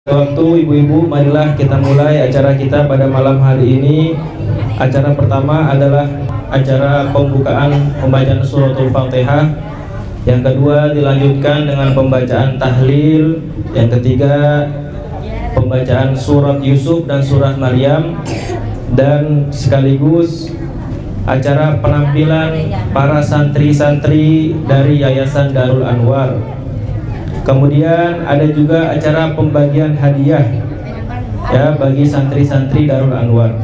Waktu ibu-ibu, marilah kita mulai acara kita pada malam hari ini. Acara pertama adalah acara pembukaan pembacaan suratul Fatihah. Yang kedua dilanjutkan dengan pembacaan tahlil. Yang ketiga pembacaan surat Yusuf dan surat Maryam. Dan sekaligus acara penampilan para santri-santri dari Yayasan Darul Anwar. Kemudian ada juga acara pembagian hadiah ya bagi santri-santri Darul Anwar.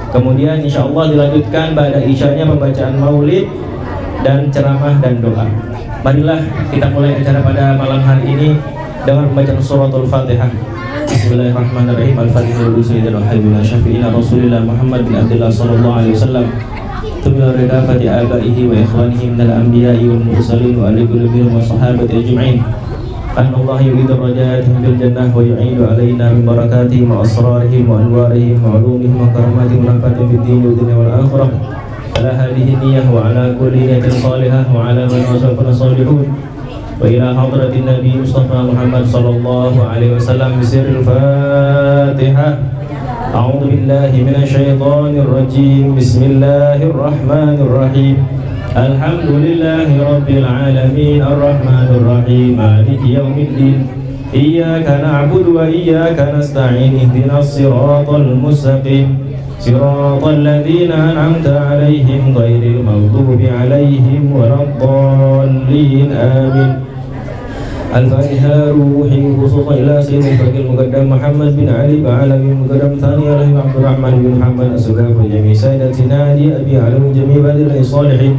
Kemudian insya Allah dilanjutkan pada isyanya pembacaan maulid dan ceramah dan doa. Marilah kita mulai acara pada malam hari ini dengan pembacaan suratul Fatihah. Bismillahirrahmanirrahim. Al-Fatihah wa sayyidina Habibina Syafi'ina Rasulillah Muhammad bin Abdullah sallallahu alaihi wasallam. Tumila ridafati abaihi wa ikhwanihi minal anbiya'i wal mursalin wa ali kulli wa sahabati ajma'in. أن الله يريد رجاءتهم بالجنة ويعيد علينا من بركاتهم وأسرارهم وأنوارهم وعلومهم وكراماتهم ونفعتهم في الدين والدنيا والآخرة على هذه النية وعلى كل نية صالحة وعلى من وصفنا الصالحون وإلى حضرة النبي مصطفى محمد صلى الله عليه وسلم بسر الفاتحة. أعوذ بالله من الشيطان الرجيم. بسم الله الرحمن الرحيم. الحمد لله رب العالمين الرحمن الرحيم مالك يوم الدين إياك نعبد وإياك نستعين اهدنا الصراط المستقيم صراط الذين أنعمت عليهم غير المغضوب عليهم ولا الضالين آمين. الفاتحة روحي خصوصا إلى سيد الفقيه المقدم محمد بن علي بعلم المقدم ثاني عليه عبد الرحمن بن محمد السلام وجميع سيدتنا أبي علم جميع بدر الصالحين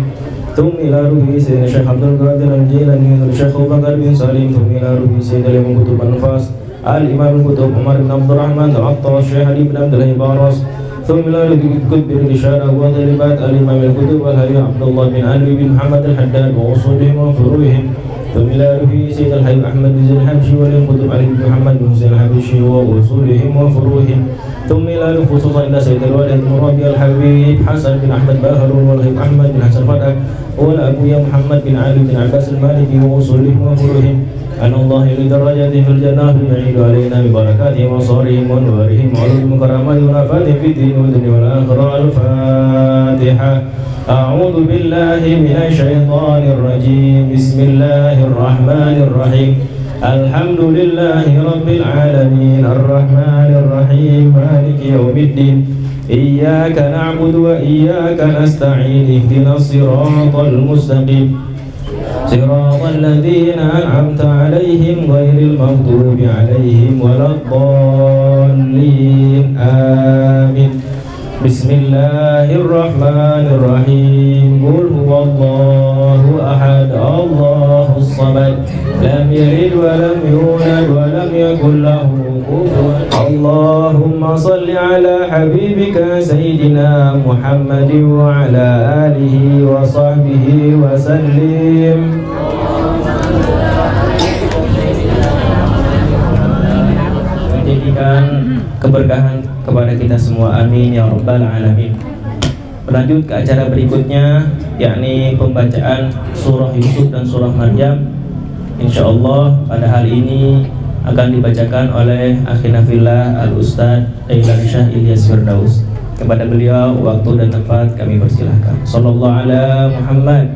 ثم إلى روحي سيدنا الشيخ عبد القادر الجيلاني والشيخ أبو بكر بن سليم ثم إلى روحي سيدنا الإمام كتب النفاس الإمام الكتب عمر بن عبد الرحمن العطار الشيخ علي بن عبد الله بارس ثم إلى روحي كتب الإشارة وضربات الإمام الكتب والهدي عبد الله بن علي بن محمد الحداد وأصولهم وفروعهم ثم إلى روحي سيد الحبيب أحمد بن زين الحبشي والكتب علي بن محمد بن حسين الحبشي وأصولهم وفروعهم ثم إلى خصوصا إلى سيد الوالد بن ربيع الحبيب حسن بن أحمد باهر والحبيب أحمد بن حسن فتح والأبويا محمد بن علي بن عباس المالكي وأصولهم وفروعهم أن الله يريد درجاتهم في الجنة ويعيد علينا ببركاتهم وصارهم ونورهم وعلوم كرامات ونفاتهم في الدين والدنيا والآخرة. الفاتحة. أعوذ بالله من الشيطان الرجيم. بسم الله الرحمن الرحيم. الحمد لله رب العالمين الرحمن الرحيم مالك يوم الدين إياك نعبد وإياك نستعين اهدنا الصراط المستقيم صراط الذين أنعمت عليهم غير المغضوب عليهم ولا الضالين آمين. بسم الله الرحمن الرحيم. قل هو الله أحد الله الصمد لم يلد ولم يولد ولم يكن له كفوا. اللهم صل على حبيبك سيدنا محمد وعلى آله وصحبه وسلم. Jadikan keberkahan kepada kita semua, amin ya rabbal alamin. Berlanjut ke acara berikutnya, yakni pembacaan surah Yusuf dan surah Maryam. InsyaAllah pada hari ini akan dibacakan oleh akhina fillah al-ustadz Dailan Syah Ilyas Firdaus. Kepada beliau waktu dan tempat kami persilahkan. Sallallahu ala Muhammad.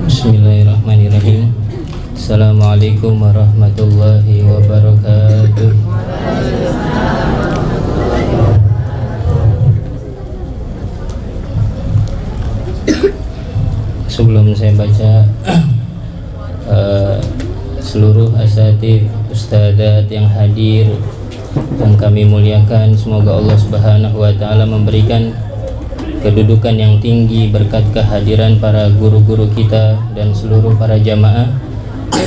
Bismillahirrahmanirrahim. Assalamualaikum warahmatullahi wabarakatuh. Sebelum saya baca seluruh asatidz, ustadzat yang hadir yang kami muliakan, semoga Allah Subhanahu wa taala memberikan kedudukan yang tinggi berkat kehadiran para guru-guru kita dan seluruh para jamaah.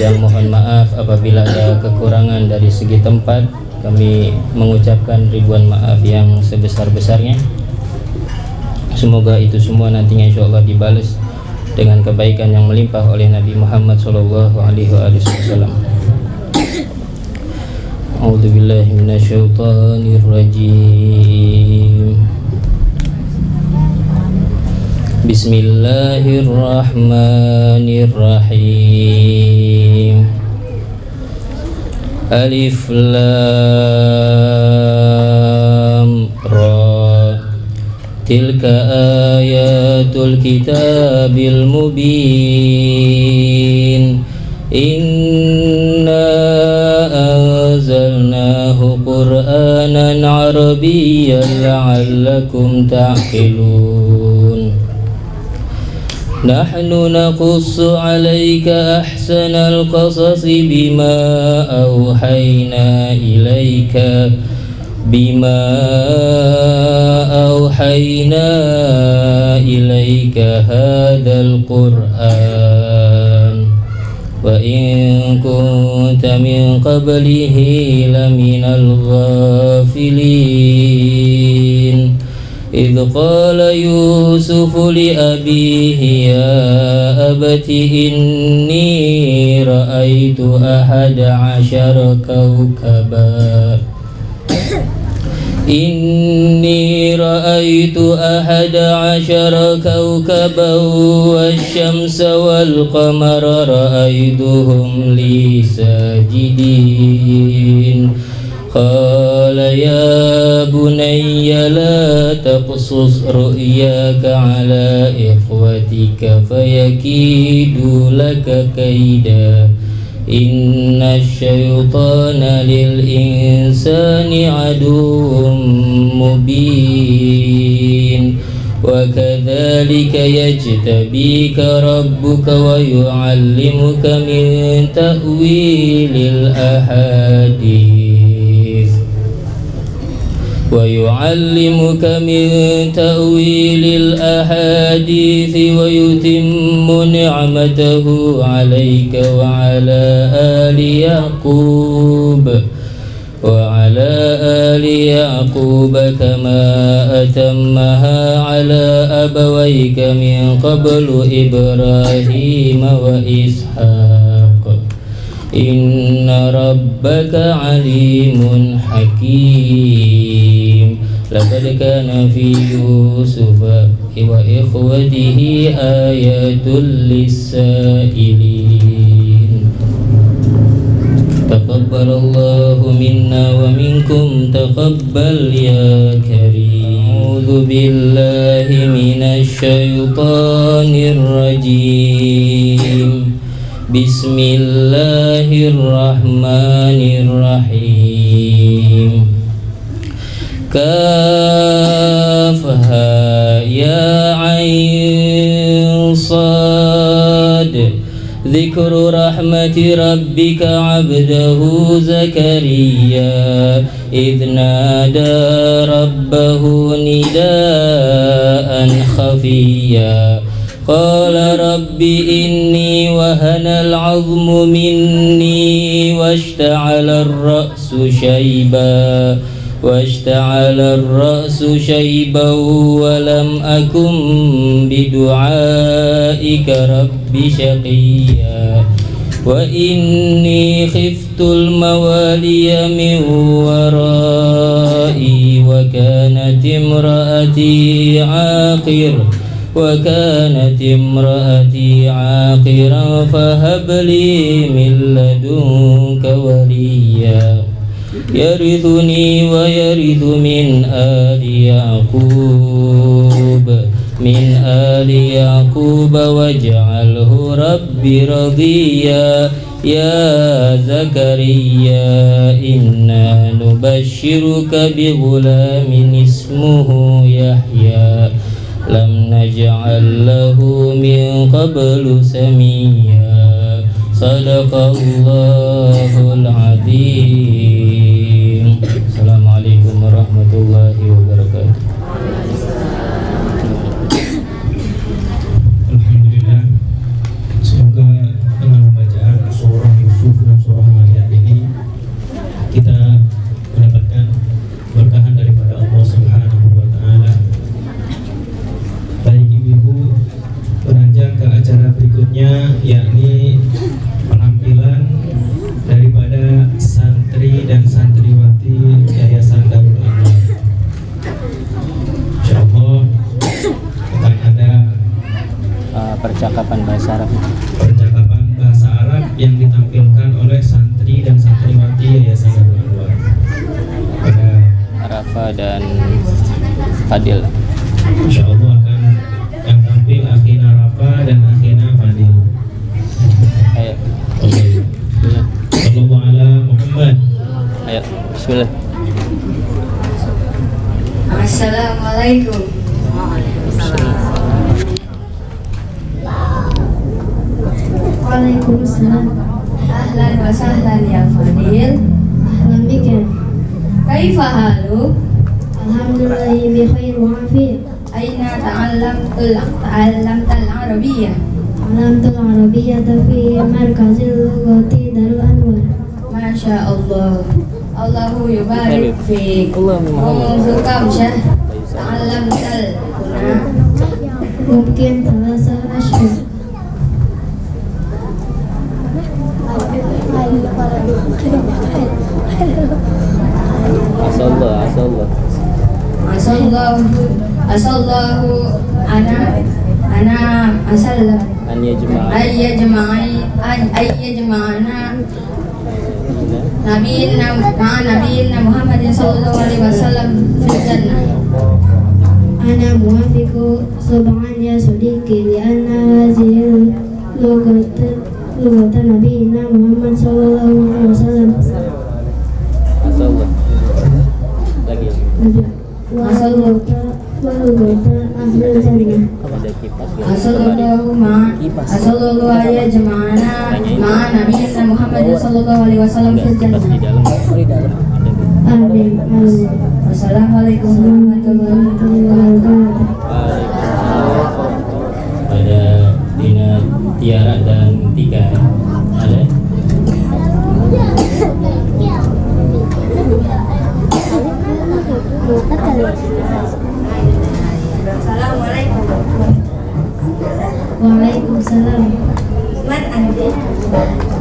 Yang mohon maaf apabila ada kekurangan dari segi tempat. Kami mengucapkan ribuan maaf yang sebesar-besarnya. Semoga itu semua nantinya insyaallah dibalas dengan kebaikan yang melimpah oleh Nabi Muhammad SAW. A'udzubillahi minasyaitonirrajim. Bismillahirrahmanirrahim. Alif Lam Ra. Tilka ayatul kitabil mubin. Inna anzalnahu Qur'anan Arabiyyan la'allakum ta'qilun. Nahnu naqussu 'alaika ahsanal qasasi bima awhayna ilaika hadzal Qur'an wa in kunta min qablihi laminal ghafilin. إذ قال يوسف لأبيه يا أبت إني رأيت 11 كوكبا والشمس والقمر رأيتهم لي ساجدين. قال يا بني لا تقصص رؤياك على إخوتك فيكيدوا لك كيدا إن الشيطان للإنسان عدو مبين. وكذلك يجتبيك ربك ويعلمك من تأويل الأحاديث ويتم نعمته عليك وعلى آل يعقوب كما أتمها على أبويك من قبل إبراهيم وإسحاق إن ربك عليم حكيم. لقد كان في يوسف وإخوته آيات للسائلين. تقبل الله منا ومنكم تقبل يا كريم. أعوذ بالله من الشيطان الرجيم. بسم الله الرحمن الرحيم. كافها يا عين صاد. ذكر رحمة ربك عبده زكريا إذ نادى ربه نداء خفيا. قال رب إني وهن العظم مني واشتعل الرأس شيبا ولم أكن بدعائك رب شقيا. وإني خفت الموالي من ورائي وكانت امرأتي عاقرا فهب لي من لدنك وليا يرثني ويرث من آل يعقوب واجعله رب رضيا. يا زكريا إنا نبشرك بغلام اسمه يحيى لم نجعل له من قبل سميا. صدق الله العظيم. السلام عليكم ورحمة الله وبركاته. Alhamdulillah. Semoga dengan pembacaan surah Yusuf dan surah Maryam ini kita mendapatkan berkahan daripada Allah Subhanahu wa Ta'ala. Baik ibu-ibu, beranjak ke acara yakni penampilan daripada santri dan santriwati Yayasan Darul Anwar. Insyaallah akan ada percakapan bahasa Arab. Percakapan bahasa Arab yang ditampilkan oleh santri dan santriwati Yayasan Darul Anwar. Pada Arafa dan Fadil. Insyaallah akan yang tampil akhina Rafa dan akhina Fadil. Ayo. Bismillah. Sallallahu ala Muhammad. Ayo. Bismillah. Assalamualaikum. Waalaikumsalam. Ahlan wa sahlan ya Fadil. Ahlan bika. Kaifa haluk? Alhamdulillah bi khair wa afiyah. Aina ta'allamtal Arabiyyah? Ta'allamtul Arabiyyah fi markazil lughati Darul Anwar. Masya Allah. Allahu yubarik fiik. Mundu kam syah ta'allamtal huna? Mungkin 3 ashhur. Asallahu ana asallam ayyajma'ana nabiyina Muhammadin sallallahu alaihi wasallam fil jannah. Ana muwafiqu subhan ya sadiqi li anna hadhihi lughatan nabiyina Muhammad sallallahu alaihi wasallam. Asallahu alaihi jamaana ma'a nabiyina Muhammadin sallallahu alaihi wasallam fil jannah. Amin. Wassalamualaikum warahmatullahi wabarakatuh. Pada Dina, Tiara dan Tika ada. Assalamualaikum. Waalaikumsalam. Man anta?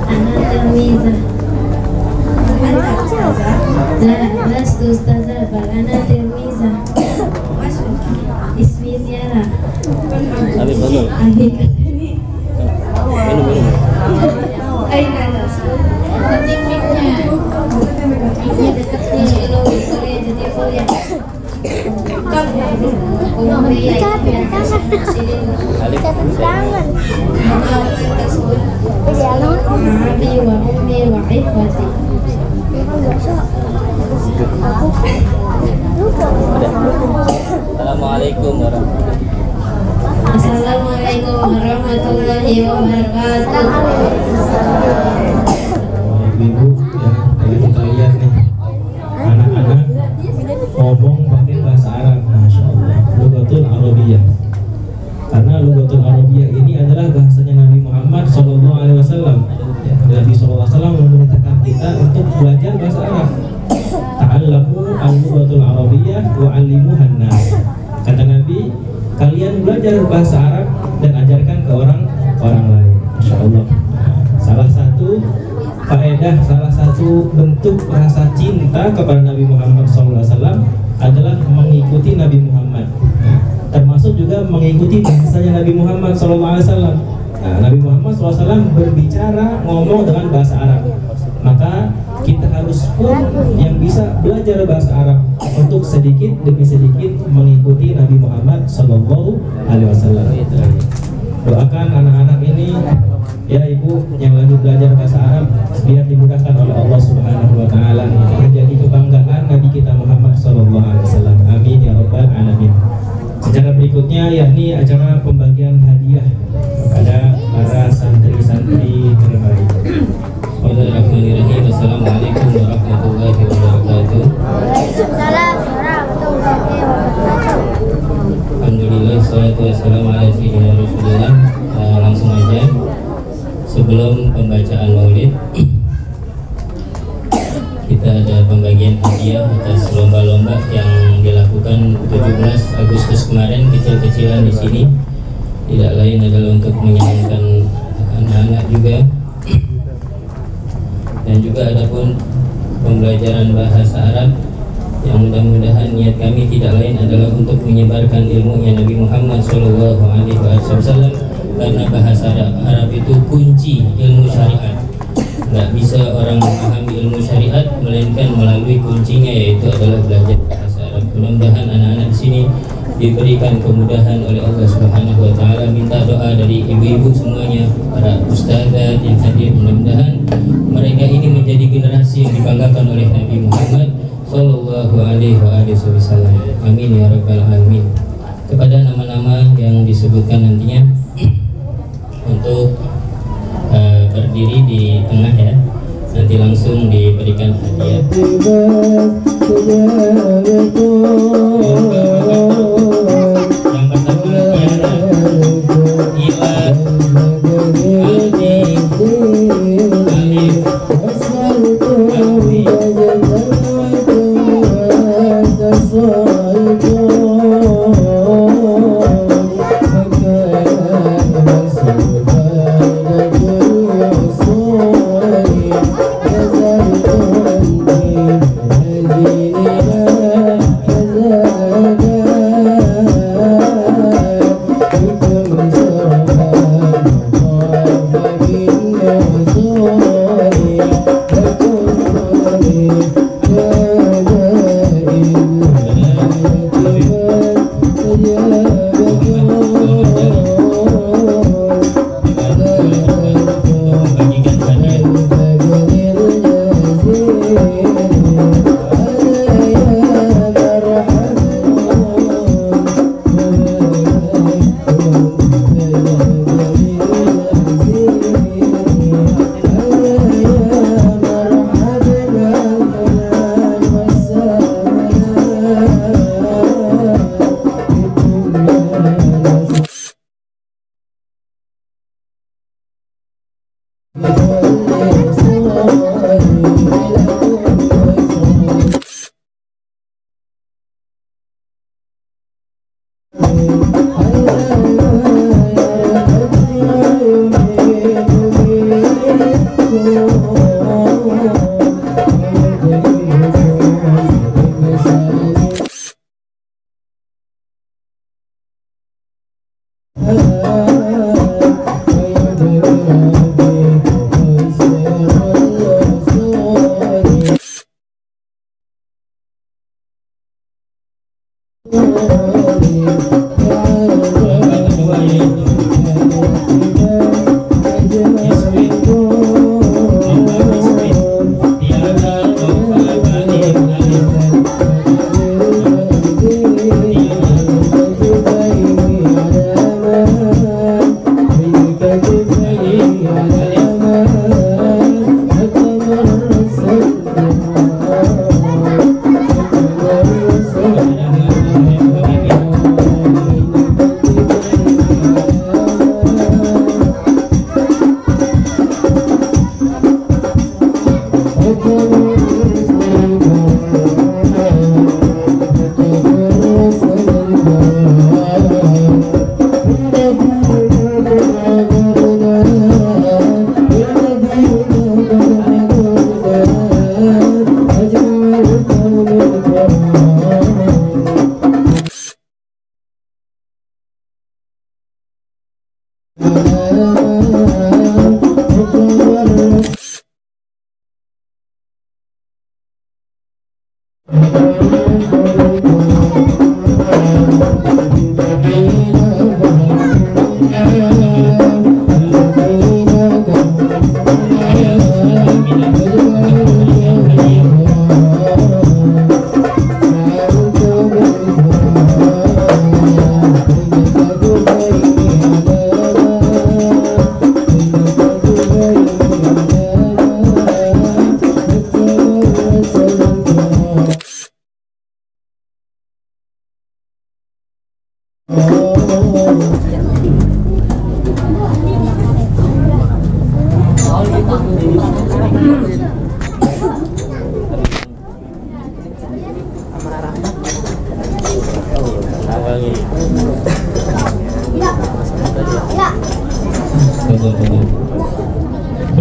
Ana tilmizah. Anta ustazah? Lastu ustazah, bal ana tilmizah. Ismi Tiara. Abi betul. Abi katani. Minum. Aina miknya. Miknya dekat sini lo boleh jadi kuliah. Assalamualaikum warahmatullahi wabarakatuh. Ibu ya, kalau kita lihat nih anak-anak ngomong pakai bahasa Arab, masya Allah, lughatul Arabiyyah. Karena lughatul Arabiyyah ini adalah bahasanya Nabi Muhammad SAW. Ya, Nabi SAW memerintahkan kita untuk belajar bahasa Arab. Ta'allamu al-lughatul Arabiyyah wa 'allimuhan nas. Kata Nabi, kalian belajar bahasa Arab dan ajarkan ke orang lain. Masya Allah. Salah satu faedah, salah satu bentuk rasa cinta kepada Nabi Muhammad SAW adalah mengikuti Nabi Muhammad. Termasuk juga mengikuti bahasanya Nabi Muhammad SAW. Nah, Nabi Muhammad SAW berbicara, ngomong dengan bahasa Arab. Maka kita harus pun yang bisa belajar bahasa Arab untuk sedikit demi sedikit mengikuti Nabi Muhammad SAW. Doakan anak-anak ini, ya ibu yang lagi belajar bahasa Arab, biar dimudahkan oleh Allah Subhanahu Wa Taala, menjadi kebanggaan Nabi kita Muhammad SAW. Amin ya Rabbal Alamin. Secara berikutnya yakni acara pembagian hadiah kepada para santri-santri terbaik. Bismillahirrahmanirrahim. Assalamualaikum warahmatullahi wabarakatuh. Waalaikumsalam warahmatullahi wabarakatuh. Alhamdulillah, salatu wassalamu ala sayyidina Rasulullah. Langsung aja sebelum pembacaan maulid kita ada pembagian hadiah atas lomba-lomba yang dilakukan 17 Agustus kemarin, kecil-kecilan di sini. Tidak lain adalah untuk menyenangkan juga. Dan juga adapun pembelajaran bahasa Arab yang mudah-mudahan niat kami tidak lain adalah untuk menyebarkan ilmunya Nabi Muhammad SAW, karena bahasa Arab itu kunci ilmu syariat. Nggak bisa orang memahami ilmu syariat melainkan melalui kuncinya, yaitu adalah belajar bahasa Arab. Mudah-mudahan anak-anak di sini diberikan kemudahan oleh Allah Subhanahu wa taala. Minta doa dari ibu-ibu semuanya, para ustazat yang hadir, mudah-mudahan mereka ini menjadi generasi yang dibanggakan oleh Nabi Muhammad sallallahu alaihi wasallam. Amin ya rabbal alamin. Kepada nama-nama yang disebutkan nantinya untuk berdiri di tengah ya, nanti langsung diberikan hadiah. Yang pertama Tiara, Ila, Aldi, Alif, Alfi,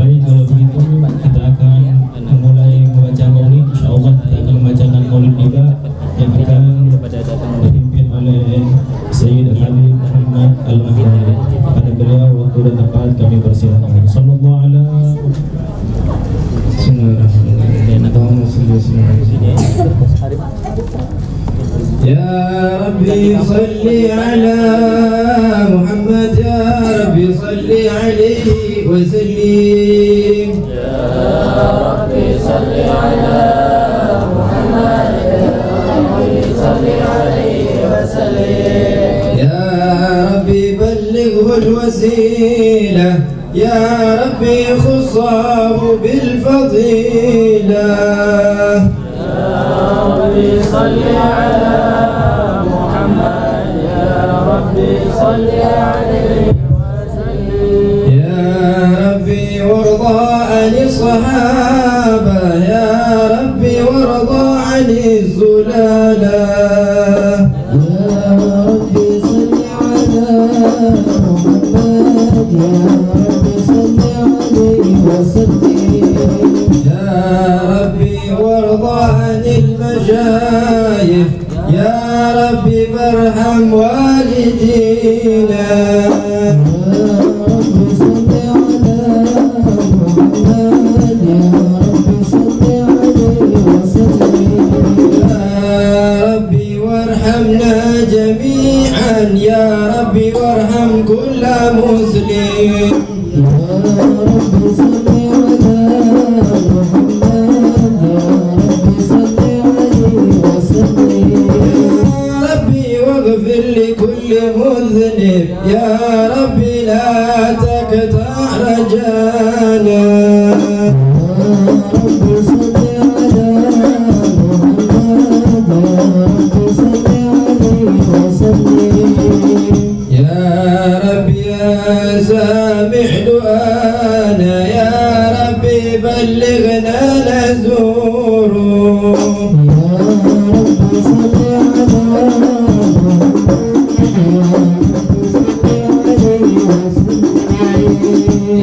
Baik, kalau begitu kita akan memulai membaca maulid. Insyaallah kita akan membacakan maulid juga yang akan dipimpin oleh Sayyid Habib Muhammad Al-Mahdi. Pada beliau waktu dan tempat kami persilakan. Sallallahu alaihi Ya Rabbi salli ala Muhammad, Ya Rabbi salli alaihi wa sallim. Ya Rabbi salli ala Muhammad, Ya Rabbi salli alaihi wa sallim. Ya Rabbi ballighu al-wasilah, Ya Rabbi khussahu bil fadilah. Ya Rabbi salli ala Muhammad, Ya Rabbi salli alaihi wa sallim. Ya Rabbi warda 'ani sahaba, Ya Rabbi warda 'ani zulala. يا ربي وارضى عن المشايخ، يا ربي فارحم والدينا. وارحمنا جميعا يا ربي، وارحم كل مسلم. واغفر لكل مذنب يا ربي، لا تقطع رجانا. يا ربي يا سامح دعانا، يا ربي بلغنا نزوره.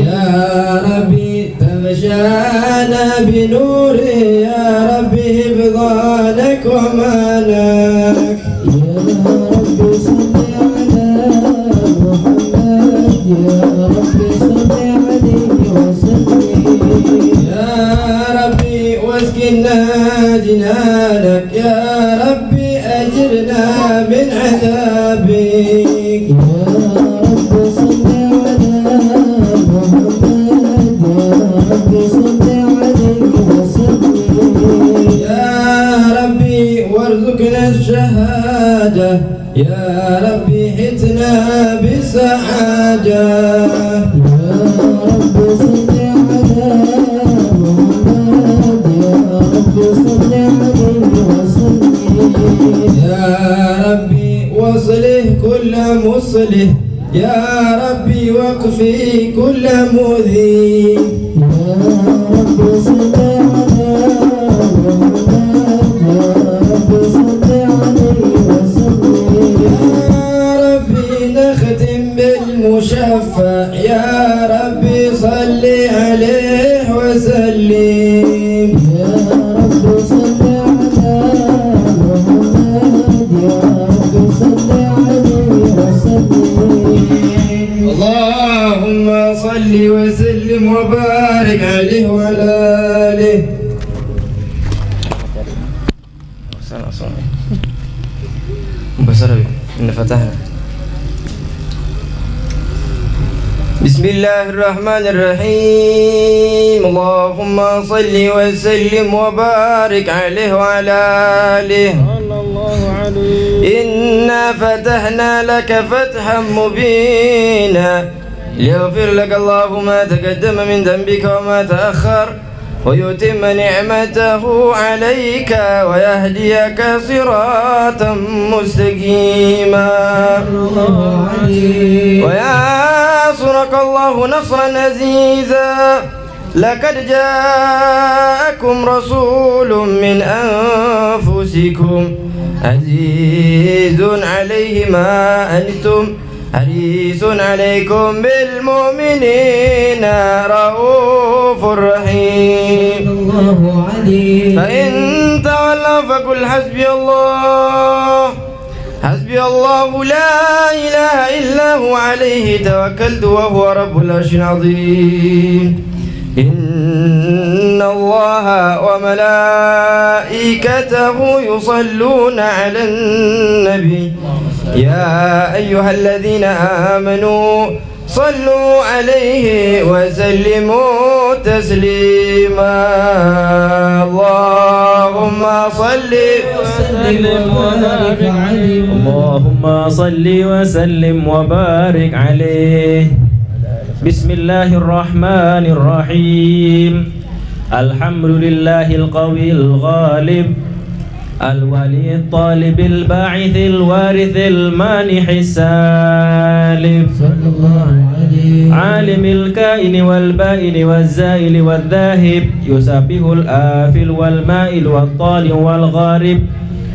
يا ربي تغشانا بنور، يا ربي حفظانك ومانك. يا ربي صل على محمد، يا ربي صل عليه وسلم. يا ربي واسكننا جنانك، يا ربي أجرنا من عذابك. يا ربي صل على محمد، يا ربي صل عليه وسلم. يا ربي وارزقنا الشهادة، يا ربي حتنا بالسعادة. يا ربي صل على محمد، يا ربي صل عليه وسلم. يا ربي واصلح كل مصلح، يا ربي واكفي كل مذيب. يا ربي صل على محمد، يا ربي صل عليه وسلم. يا ربي نختم بالمشفع، يا ربي صل عليه وسلم. يا ربي صل على محمد، يا ربي صل عليه وسلم. اللهم صل وسلم وبارك عليه وعلى آله. بسم الله الرحمن الرحيم. اللهم صل وسلم وبارك عليه وعلى آله. إنا فتحنا لك فتحا مبينا ليغفر لك الله ما تقدم من ذنبك وما تأخر، ويتم نعمته عليك ويهديك صراطا مستقيما، وينصرك الله نصرا عزيزا. لقد جاءكم رسول من أنفسكم عزيز عليه ما أنتم حريص عليكم بالمؤمنين رؤوف الله عليه. فإن تولوا فقل حسبي الله لا إله إلا هو عليه توكلت وهو رب العرش العظيم. إن الله وملائكته يصلون على النبي يا أيها الذين آمنوا صلوا عليه وسلموا تسليما. اللهم صل وسلم وبارك عليه. اللهم صل وسلم وبارك عليه. بسم الله الرحمن الرحيم. الحمد لله القوي الغالب الولي الطالب الباعث الوارث المانح السالب صلى الله عليه. عالم الكائن والبائن والزائل والذاهب يسبح الآفل والمائل والطالع والغارب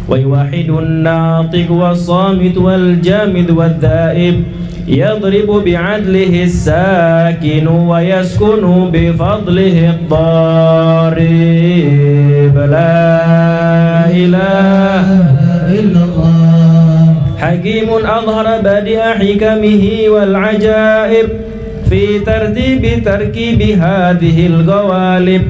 ويوحد الناطق والصامت والجامد والذائب يضرب بعدله الساكن ويسكن بفضله الضارب. لا إله إلا الله. حكيم أظهر بديع حكمه والعجائب في ترتيب تركيب هذه القوالب.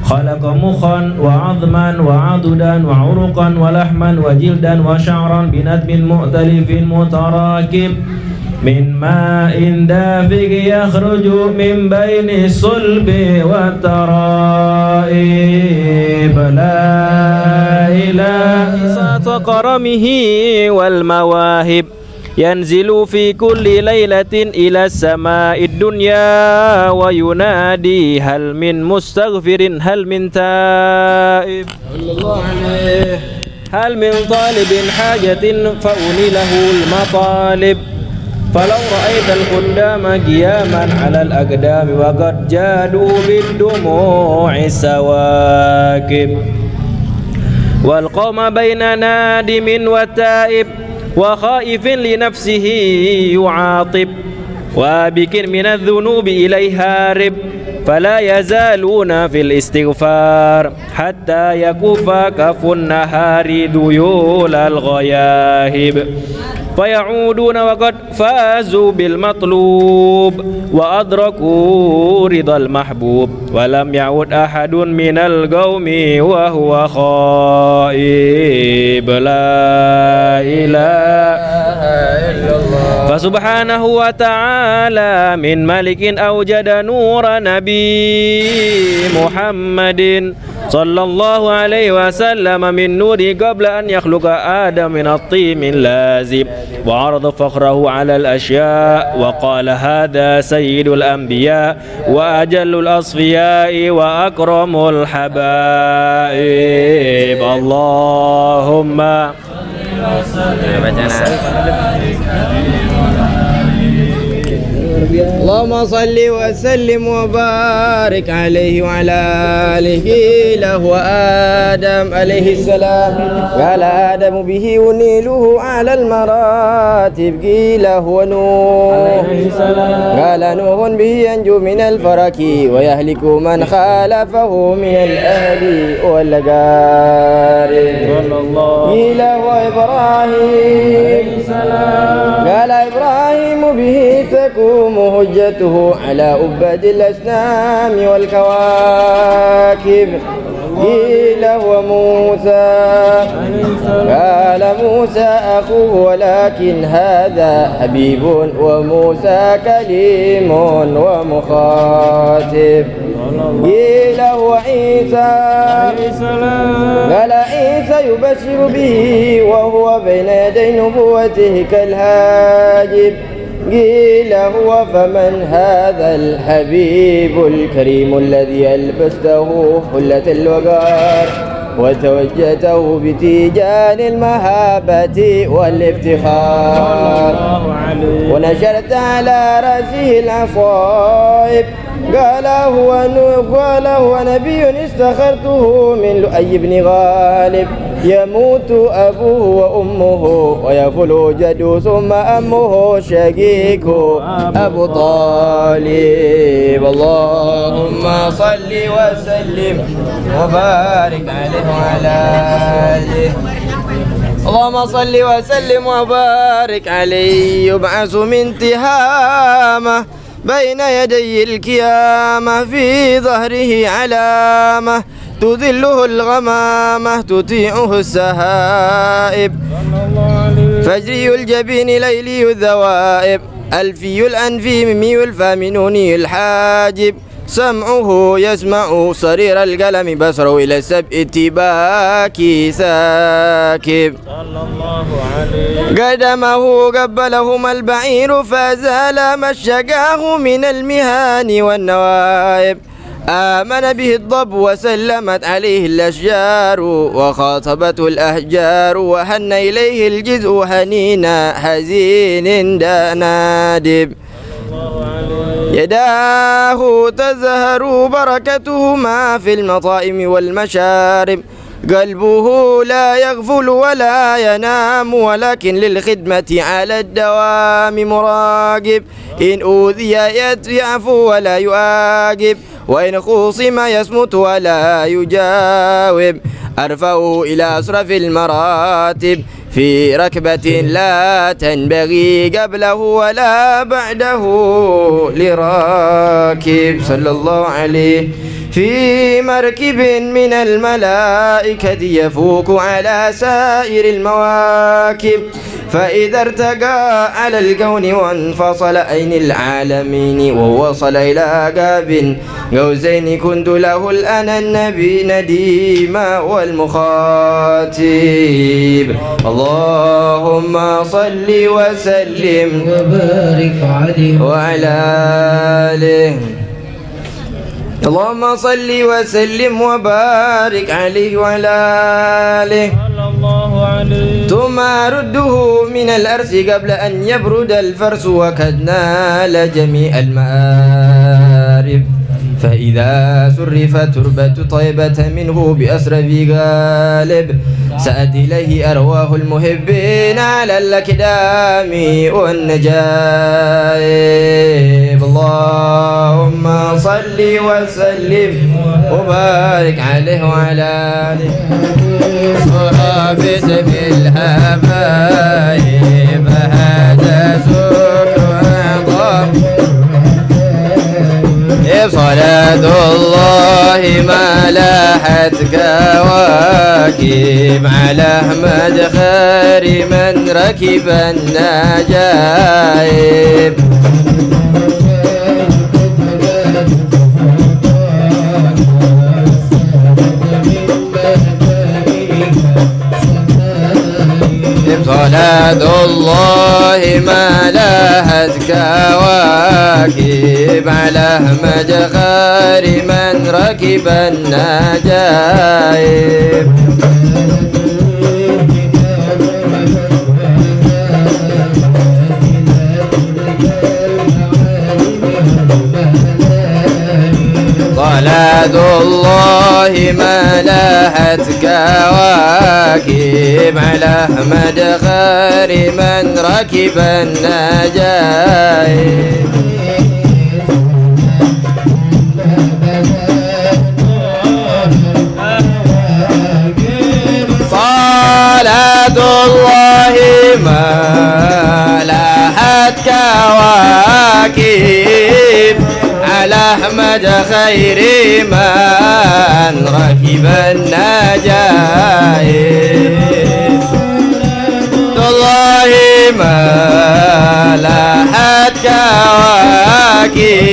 خلق مخا وعظما وعضدا وعرقا ولحما وجلدا وشعرا بندب مؤتلف متراكب من ماء دافق يخرج من بين الصلب والترائب. لا إله إلا كرمه والمواهب ينزل في كل ليلة إلى السماء الدنيا وينادي هل من مستغفر هل من تائب هل من طالب حاجة فأني له المطالب. فلو رأيت الخدام قياما على الأقدام وقد جادوا بالدموع السواكب والقوم بين نادم وتائب وخائف لنفسه يعاطب وبكر من الذنوب إليه هارب. فلا يزالون في الاستغفار حتى يكف كف النهار ذيول الغياهب فيعودون وقد فازوا بالمطلوب وأدركوا رضا المحبوب ولم يعد أحد من القوم وهو خائب. لا إله إلا الله. فسبحانه وتعالى من ملك أوجد نور نبي محمد صلى الله عليه وسلم من نور قبل أن يخلق آدم من الطين اللازب وعرض فخره على الأشياء وقال هذا سيد الأنبياء وأجل الأصفياء وأكرم الحبائب. اللهم اللهم صل وسلم وبارك عليه وعلى آله. له آدم عليه السلام قال آدم به ونيله على المراتب قيل هو نوح قال نوح به ينجو من الفرك ويهلك من خالفه من الأهل والأقارب. قيل هو إبراهيم قال إبراهيم به تقوم حجته على عباد الأصنام والكواكب. قيل هو موسى قال موسى أخوه ولكن هذا حبيب وموسى كليم ومخاطب. قيل هو عيسى قال عيسى يبشر به وهو بين يدي نبوته كالهاجب. قيل هو فمن هذا الحبيب الكريم الذي ألبسته حلة الوقار وتوجته بتيجان المهابة والافتخار ونشرت على رأسه العصائب. قال هو نبي استخرته من لؤي بن غالب يموت أبوه وأمه ويفل جده ثم أمه شقيق أبو طالب. اللهم صل وسلم وبارك عليه وعلى آله. اللهم صل وسلم وبارك عليه. يبعث من تهامه بين يدي القيامة، في ظهره علامة تذله الغمامة تطيعه السهائب. فجري الجبين ليلي الذوائب، ألفي الأنف ممي الفم نوني الحاجب. سمعه يسمع صرير القلم، بصره إلى السبع اتباكي ساكب. قدمه قبلهما البعير، فزال مشقاه من المهان والنوائب. آمن به الضب وسلمت عليه الأشجار، وخاطبته الأحجار وهن إليه الجزء حنين حزين نادب. يداه تزهر بركتهما في المطائم والمشارب. قلبه لا يغفل ولا ينام، ولكن للخدمة على الدوام مراقب. إن أوذي يعفو ولا يؤاقب، وإن خُوصم يصمت ولا يجاوب. أرفعه إلى أشرف المراتب، في ركبة لا تنبغي قبله ولا بعده لراكب. صلى الله عليه. في مركب من الملائكة يفوق على سائر المواكب. فإذا ارتقى على الكون وانفصل أين العالمين، ووصل إلى قاب قوسين كنت له الأنا النبي نديما والمخاطب. اللهم صل وسلم وبارك عليه وعلى آله. اللهم صل وسلم وبارك عليه وعلى آله. ثم رده من الأرس قبل أن يبرد الفرس، وقد نال جميع المآرب. فإذا سرف تربة طيبة منه بأسرف غالب، سأت إليه أرواح المحبين على الأكدام والنجائب. اللهم صل وسلم وبارك عليه وعلى آله. صرافة بالحبايب هذا سر عظام. صلاة الله ما لاحت كواكب، على أحمد خير من ركب النجائب. صلاة الله ما لاحت كواكب، على أحمد خير من ركب النجائب. صلاة الله ما لاحت كواكب، على أحمد خير من ركب النجائب. صلاة الله ما لاحت كواكب، على أحمد خير من ركب النجائب. الله ما لاحت كواكب،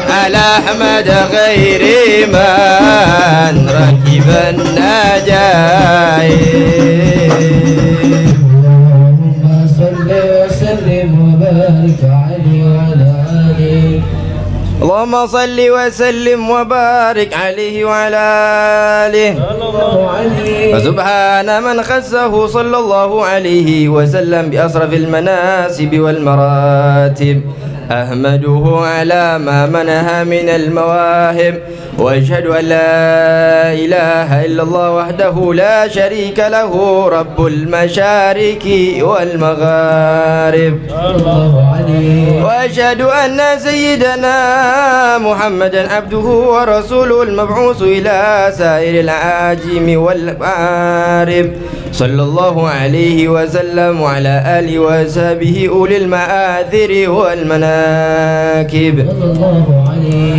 على أحمد خير من ركب النجائب. اللهم صل وسلم وبارك عليه وعلى آله. اللهم صل وسلم وبارك عليه وعلى آله. فسبحان من خصه صلى الله عليه وسلم بأشرف المناسب والمراتب. أحمده على ما منها من المواهب، وأشهد أن لا إله إلا الله وحده لا شريك له رب المشارق والمغارب، وأشهد أن سيدنا محمدا عبده ورسوله المبعوث إلى سائر العاجم والعارب، صلى الله عليه وسلم وعلى آله وصحبه أولي المآثر والمناكب،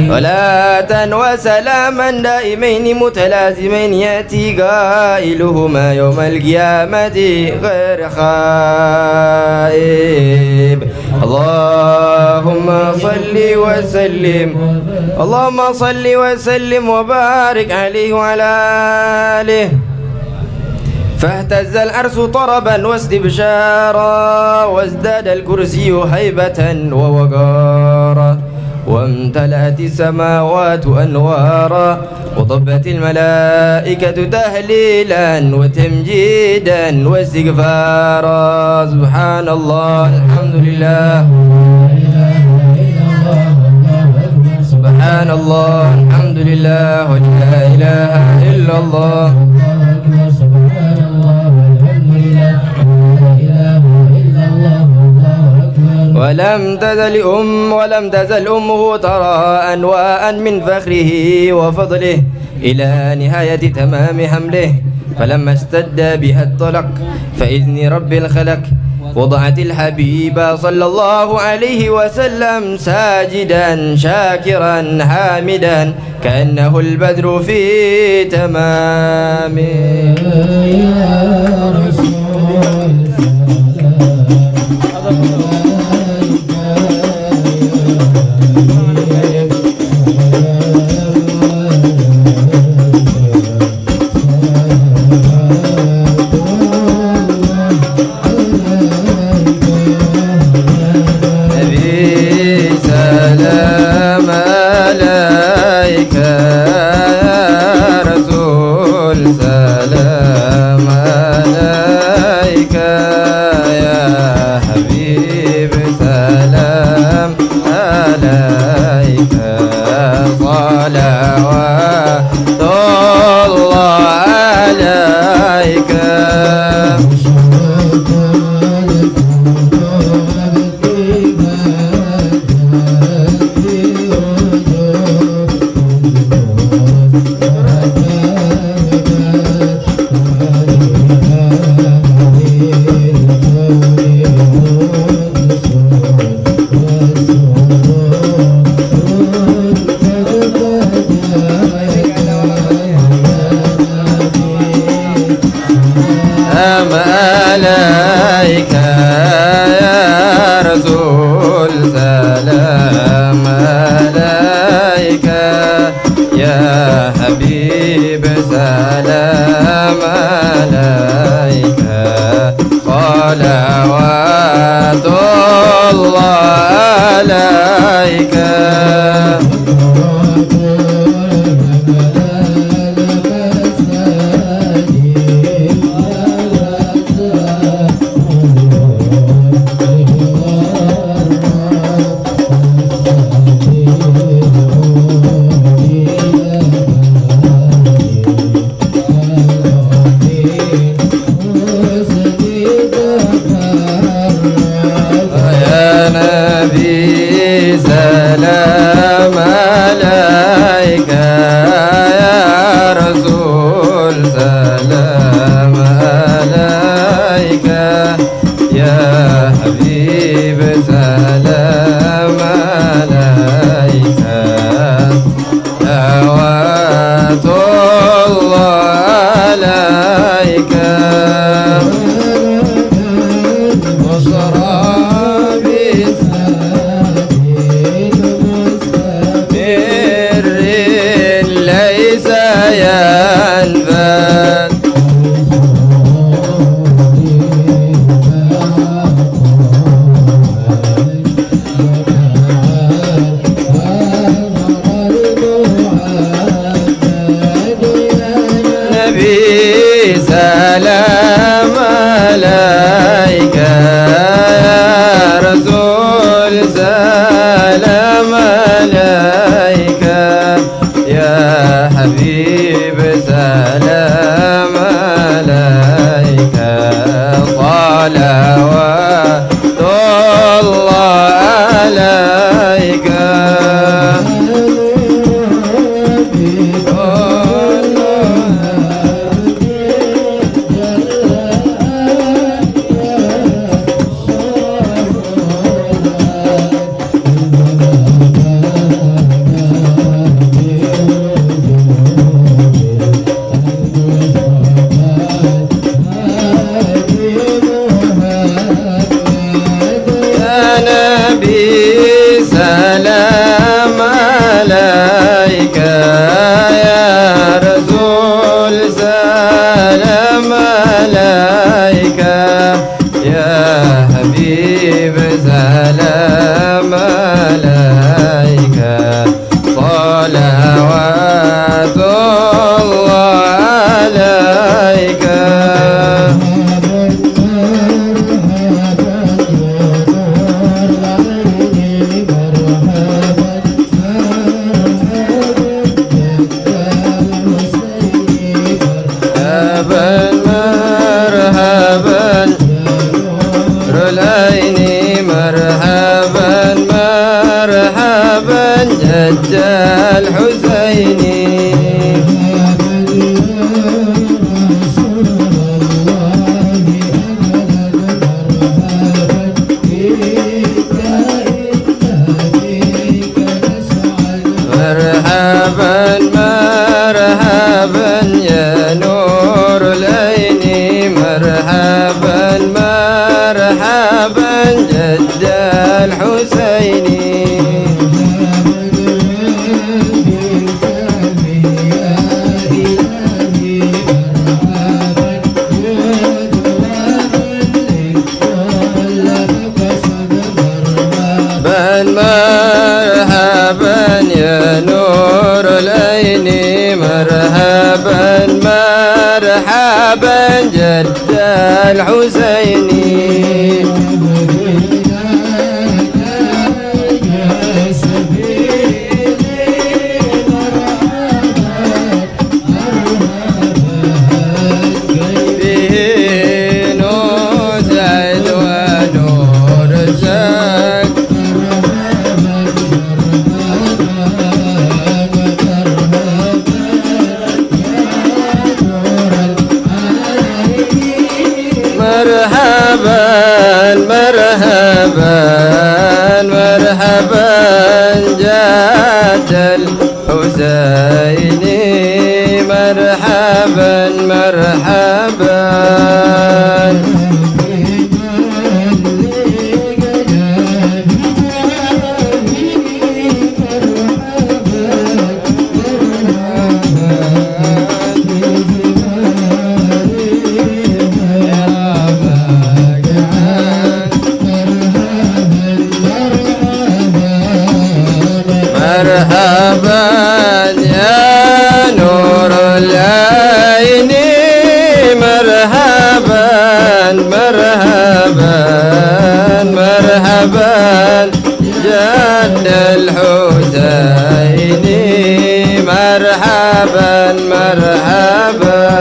صلاة وسلاما دائمين متلازمين يأتي قائلهما يوم القيامة غير خائب. اللهم صل وسلم، اللهم صل وسلم وبارك عليه وعلى آله. فاهتز العرش طربا واستبشارا، وازداد الكرسي هيبة ووقارا، وامتلأت السماوات أنوارا، وضبت الملائكة تهليلا وتمجيدا واستغفارا. سبحان الله، الحمد لله، سبحان الله، الحمد لله، ولا إله إلا الله. ولم تزل أمه ترى أنواء من فخره وفضله إلى نهاية تمام حمله، فلما اشتد بها الطلق فإذن رب الخلق وضعت الحبيب صلى الله عليه وسلم ساجدا شاكرا حامدا كأنه البدر في تمامه. عليك يا حبيب سلام عليك صلوات الله عليك سلام عليك يا رسول سلام عليك يا حبيب سلام عليك صلوات الله عليك جد الحسيني مرحبا مرحبا يا نور العين مرحبا مرحبا جد الحسيني مرحبا يا نور العين مرحبا مرحبا جد الحسيني مرحبا مرحبا جد الحسيني مرحبا مرحبا مرحبا يا نور العين مرحبا مرحبا مرحبا جد الحسيني مرحبا مرحبا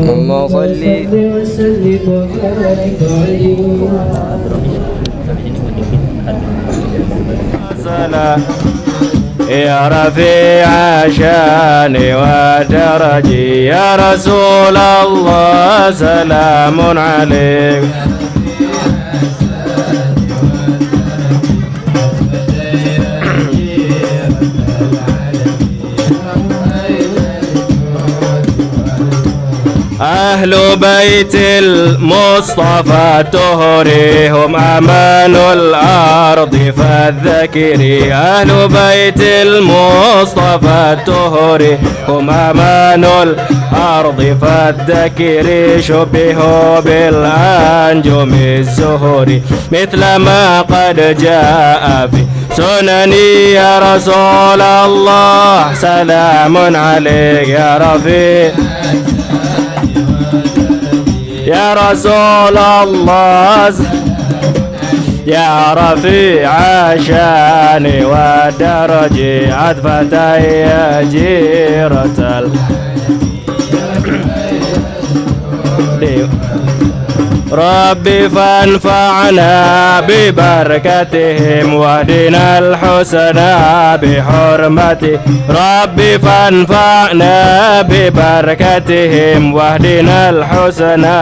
اللهم صل وسلم وبارك عليه. يا رفيع شاني ودرجي يا رسول الله سلام عليك. أهل بيت المصطفى الطهري هم أمان الأرض فالذكري. أهل بيت المصطفى الطهري هم أمان الأرض فالذكري. شبهوا بالأنجم الزهري مثل ما قد جاء في سنني يا رسول الله سلام عليك يا رفيق يا رسول الله يا رفيع شاني ودرجي عطفة يا جيرة ربي فانفعنا ببركتهم واهدنا الحسنى بحرمته. ربي فانفعنا ببركتهم واهدنا الحسنى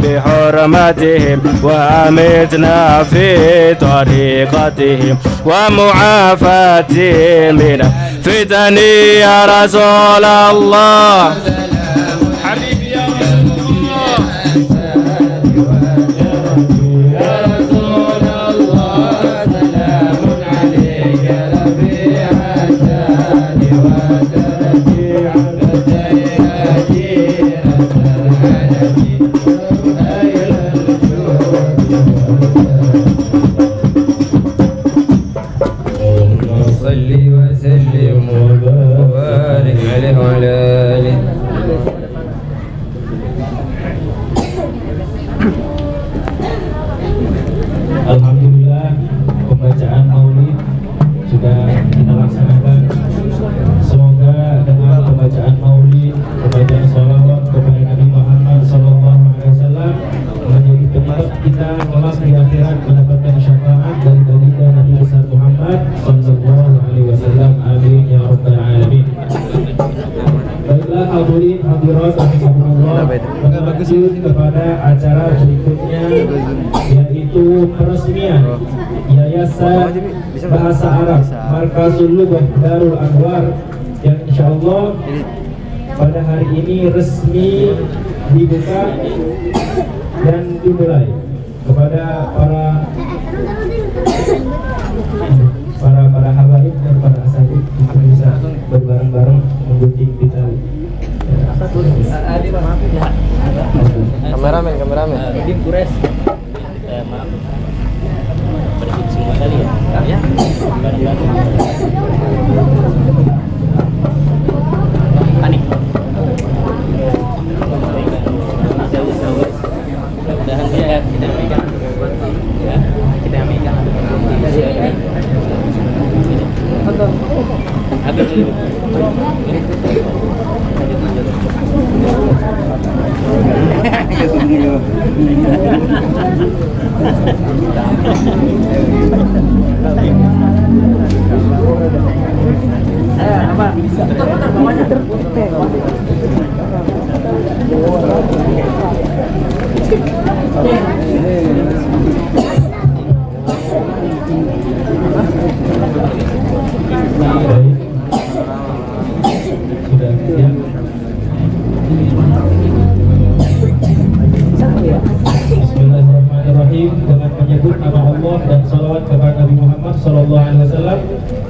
بحرمتهم وأمتنا في طريقتهم ومعافاتهم من فتن يا رسول الله. حبيبي يا رسول الله Alhamdulillah, pembacaan maulid sudah kita laksanakan. Semoga dengan pembacaan maulid, pembacaan sholawat kepada Nabi Muhammad SAW menjadi penyebab kita kelak di akhirat mendapatkan syafaat dari baginda Nabi besar Muhammad SAW. Amin ya rabbal alamin. Baiklah hadirin hadirat rahimakumullah, menuju kepada acara berikutnya yaitu peresmian Yayasan Bahasa Arab Markazul Lughah Darul Anwar yang insyaallah pada hari ini resmi dibuka dan dimulai. Kepada para habaib dan para asatid untuk bisa berbareng-bareng menggunting kita. Kameramen Tim Kures. Maaf. Bersih semua kali ya. Ya. Ani. Mudah-mudahan ya kita megang. Ya, kita megang. Agak dulu. Apa? Putar bawahnya. Bismillahirrahmanirrahim. Dengan menyebut nama Allah dan salawat kepada Nabi Muhammad SAW,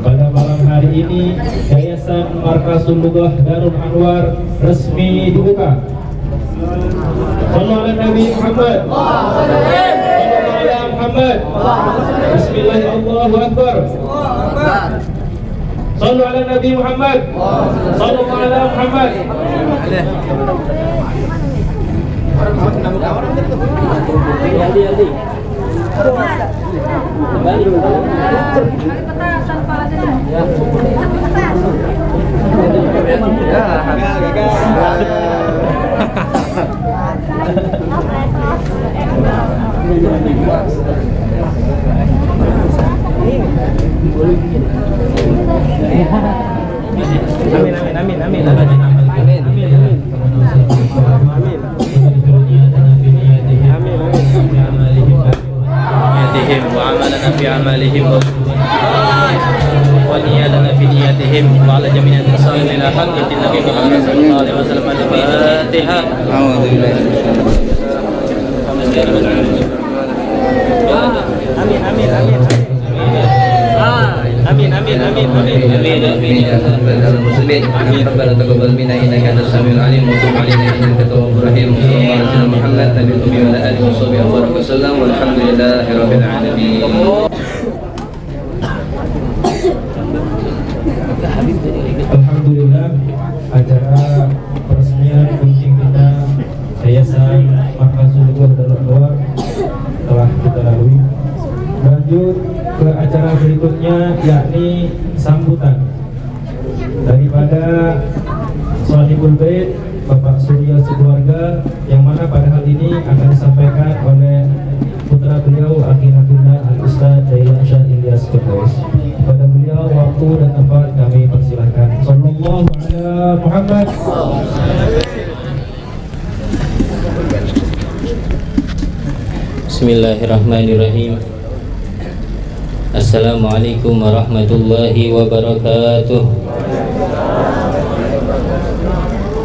pada malam hari ini Yayasan Markazul Lughah Darul Anwar resmi dibuka. Sallallahu alaihi Nabi Muhammad. Sallallahu alaihi Muhammad. Bismillahirrahmanirrahim. Sallallahu alaihi Nabi Muhammad. Sallallahu alaihi Muhammad. Ya, لنا في أعمالهم ونيا لنا في نياتهم وعلى جميع الإنسان إلى حضرة النبي محمد صلى الله عليه وسلم. الفاتحة. أعوذ بالله من الشيطان الرجيم. آمين آمين آمين. آمين آمين آمين آمين آمين آمين يا رب المسلمين. ربنا تقبل منا إنك أنت السميع العليم وتب علينا إنك أنت التواب الرحيم. صلى الله على سيدنا محمد نبي الأمي وعلى آله وصحبه وسلم والحمد لله رب العالمين. Alhamdulillah, acara peresmian kunjung kita Yayasan Markazul Luhur Darul Anwar telah kita lalui. Lanjut ke acara berikutnya, yakni sambutan daripada Shahibul Bait Bapak Surya Sekeluarga, yang mana pada hal ini akan disampaikan oleh putra beliau Akhiratillah Al-Ustaz Dailan Syah Ilyas Firdaus. Kepada beliau waktu dan tempat kami persilahkan. Sallallahu ala Muhammad. Bismillahirrahmanirrahim. Assalamualaikum warahmatullahi wabarakatuh.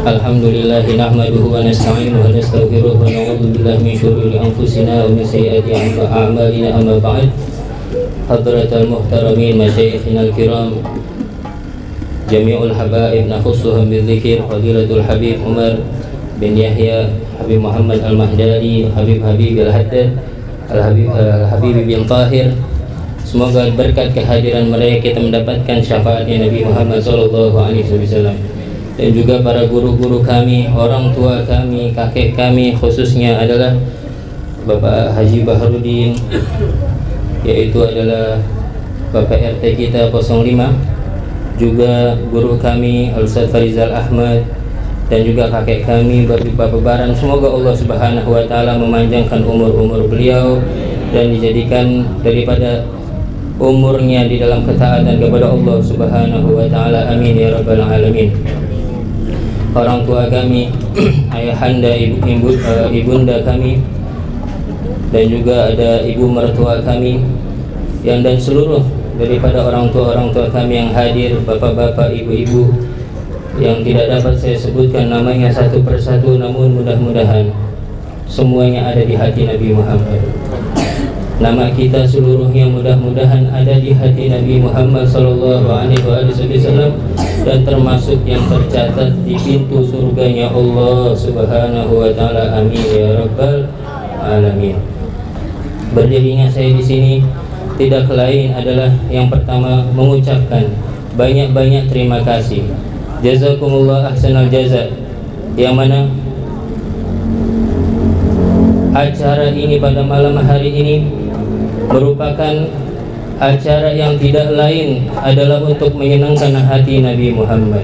Alhamdulillah nahmaduhu wa nasta'inuhu wa nastaghfiruhu wa na'udzu billahi min syururi anfusina wa min sayyiati a'malina. Amma ba'd. Hadratal muhtaramin masyayikhinal kiram, jami'ul habaib nakhussuhum bidzikr, fadilatul habib Umar bin Yahya Habib Muhammad Al-Mahdari, Habib Al-Haddad Al-Habib bin Tahir. Semoga berkat kehadiran mereka kita mendapatkan syafaatnya Nabi Muhammad SAW, dan juga para guru-guru kami, orang tua kami, kakek kami, khususnya adalah Bapak Haji Bahrudin, yaitu adalah Bapak RT kita 05, juga guru kami Al-Ustaz Farizal Ahmad, dan juga kakek kami Bapak Baran. Semoga Allah Subhanahu wa taala memanjangkan umur beliau dan dijadikan daripada umurnya di dalam ketaatan kepada Allah Subhanahu wa taala. Amin ya rabbal alamin. Orang tua kami, ayahanda, ibunda kami, dan juga ada ibu mertua kami, dan seluruh daripada orang tua kami yang hadir, bapak-bapak, ibu-ibu yang tidak dapat saya sebutkan namanya satu persatu, namun mudah-mudahan semuanya ada di hati Nabi Muhammad. Nama kita seluruhnya mudah-mudahan ada di hati Nabi Muhammad SAW, dan termasuk yang tercatat di pintu surganya Allah Subhanahu wa taala. Amin ya rabbal alamin. Berdirinya saya di sini tidak lain adalah yang pertama mengucapkan banyak-banyak terima kasih. Jazakumullah ahsanal jaza, yang mana acara ini pada malam hari ini merupakan acara yang tidak lain adalah untuk menyenangkan hati Nabi Muhammad,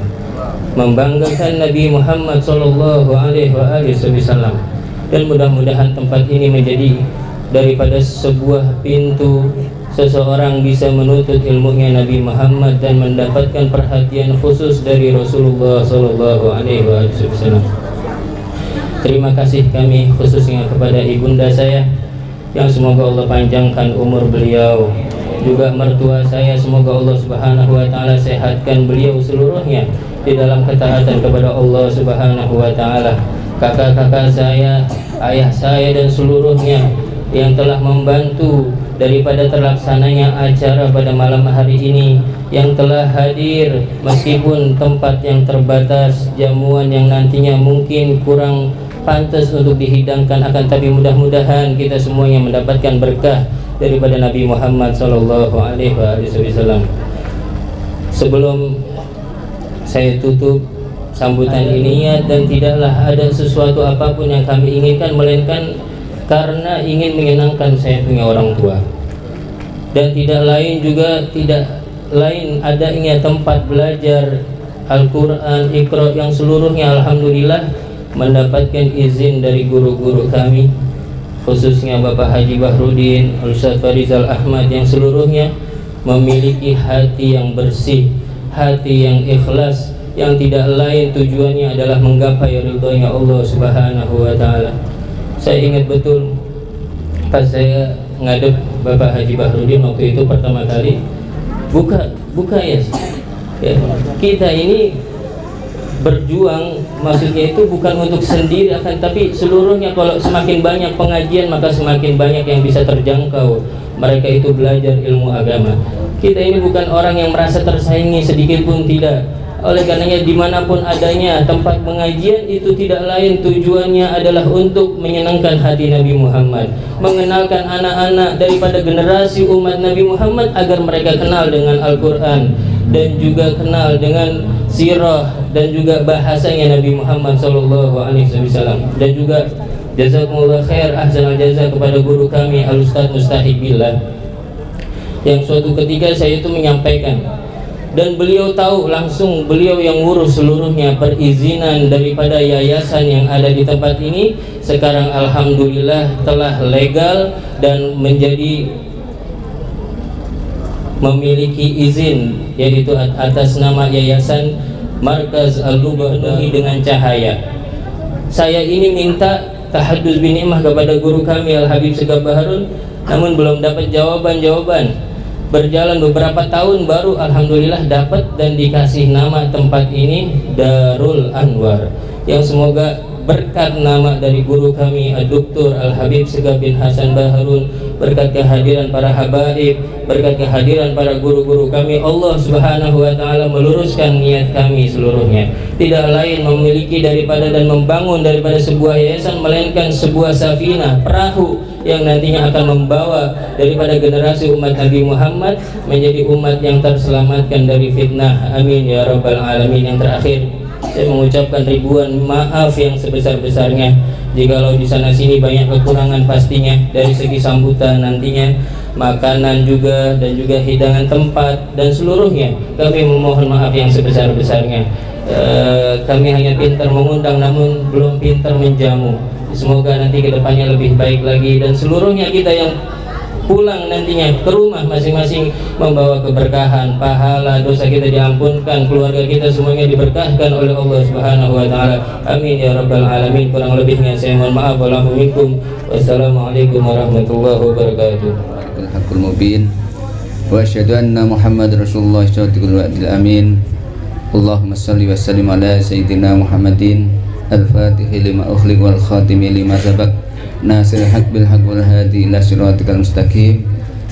membanggakan Nabi Muhammad sallallahu alaihi wasallam, dan mudah-mudahan tempat ini menjadi daripada sebuah pintu seseorang bisa menuntut ilmunya Nabi Muhammad dan mendapatkan perhatian khusus dari Rasulullah sallallahu alaihi wasallam. Terima kasih kami khususnya kepada ibunda saya, yang semoga Allah panjangkan umur beliau, juga mertua saya, semoga Allah Subhanahu wa taala sehatkan beliau seluruhnya di dalam ketaatan kepada Allah Subhanahu wa taala. Kakak-kakak saya, ayah saya, dan seluruhnya yang telah membantu daripada terlaksananya acara pada malam hari ini, yang telah hadir meskipun tempat yang terbatas, jamuan yang nantinya mungkin kurang pantas untuk dihidangkan, akan tapi mudah-mudahan kita semuanya mendapatkan berkah daripada Nabi Muhammad sallallahu alaihi wasallam. Sebelum saya tutup sambutan ini, dan tidaklah ada sesuatu apapun yang kami inginkan melainkan karena ingin menyenangkan saya punya orang tua, dan tidak lain adanya tempat belajar Al-Quran, Iqra, yang seluruhnya alhamdulillah mendapatkan izin dari guru-guru kami, khususnya Bapak Haji Bahrudin, Ustaz Farizal Ahmad, yang seluruhnya memiliki hati yang bersih, hati yang ikhlas, yang tidak lain tujuannya adalah menggapai ridhonya Allah Subhanahu wa taala. Saya ingat betul pas saya ngadep Bapak Haji Bahrudin waktu itu pertama kali, buka ya. Kita ini berjuang, maksudnya itu bukan untuk sendiri, akan tapi seluruhnya. Kalau semakin banyak pengajian maka semakin banyak yang bisa terjangkau mereka itu belajar ilmu agama. Kita ini bukan orang yang merasa tersaingi sedikit pun, tidak. Oleh karenanya dimanapun adanya tempat pengajian itu tidak lain tujuannya adalah untuk menyenangkan hati Nabi Muhammad, mengenalkan anak-anak daripada generasi umat Nabi Muhammad agar mereka kenal dengan Al-Quran dan juga kenal dengan sirah dan juga bahasanya Nabi Muhammad SAW. Dan juga jazakumullah khair, ahsanal jaza kepada guru kami Al-Ustaz Mustahib Billah, yang suatu ketika saya itu menyampaikan, dan beliau tahu langsung, beliau yang ngurus seluruhnya perizinan daripada yayasan yang ada di tempat ini. Sekarang alhamdulillah telah legal dan menjadi memiliki izin, yaitu atas nama Yayasan Markaz Al-Lubani dengan Cahaya. Saya ini minta tahaddus bin ni'mah kepada guru kami Al-Habib Segaf Baharun, namun belum dapat jawaban. Berjalan beberapa tahun baru alhamdulillah dapat dan dikasih nama tempat ini Darul Anwar, yang semoga berkat nama dari guru kami Dr. Al-Habib Segaf bin Hasan Baharun, berkat kehadiran para habaib, berkat kehadiran para guru-guru kami, Allah Subhanahu wa taala meluruskan niat kami seluruhnya. Tidak lain memiliki daripada dan membangun daripada sebuah yayasan, melainkan sebuah safinah, perahu yang nantinya akan membawa daripada generasi umat Nabi Muhammad menjadi umat yang terselamatkan dari fitnah. Amin ya rabbal alamin. Yang terakhir, saya mengucapkan ribuan maaf yang sebesar-besarnya jikalau di sana sini banyak kekurangan pastinya, dari segi sambutan nantinya, makanan juga, dan juga hidangan tempat dan seluruhnya. Kami memohon maaf yang sebesar-besarnya. Kami hanya pintar mengundang namun belum pintar menjamu. Semoga nanti kedepannya lebih baik lagi, dan seluruhnya kita yang pulang nantinya ke rumah masing-masing membawa keberkahan, pahala, dosa kita diampunkan, keluarga kita semuanya diberkahkan oleh Allah Subhanahu wa taala. Amin ya rabbal alamin. Kurang lebihnya saya mohon maaf. Wassalamualaikum warahmatullahi wabarakatuh. Al-Haqqul Mubin wa asyhadu anna Muhammadar Rasulullah syadiqul wa'dil amin. Allahumma shalli wa sallim ala sayyidina Muhammadin al-Fatihi lima ukhliq wal khatimi lima sabaq nasir haq bil haq wal hadi ila siratikal mustaqim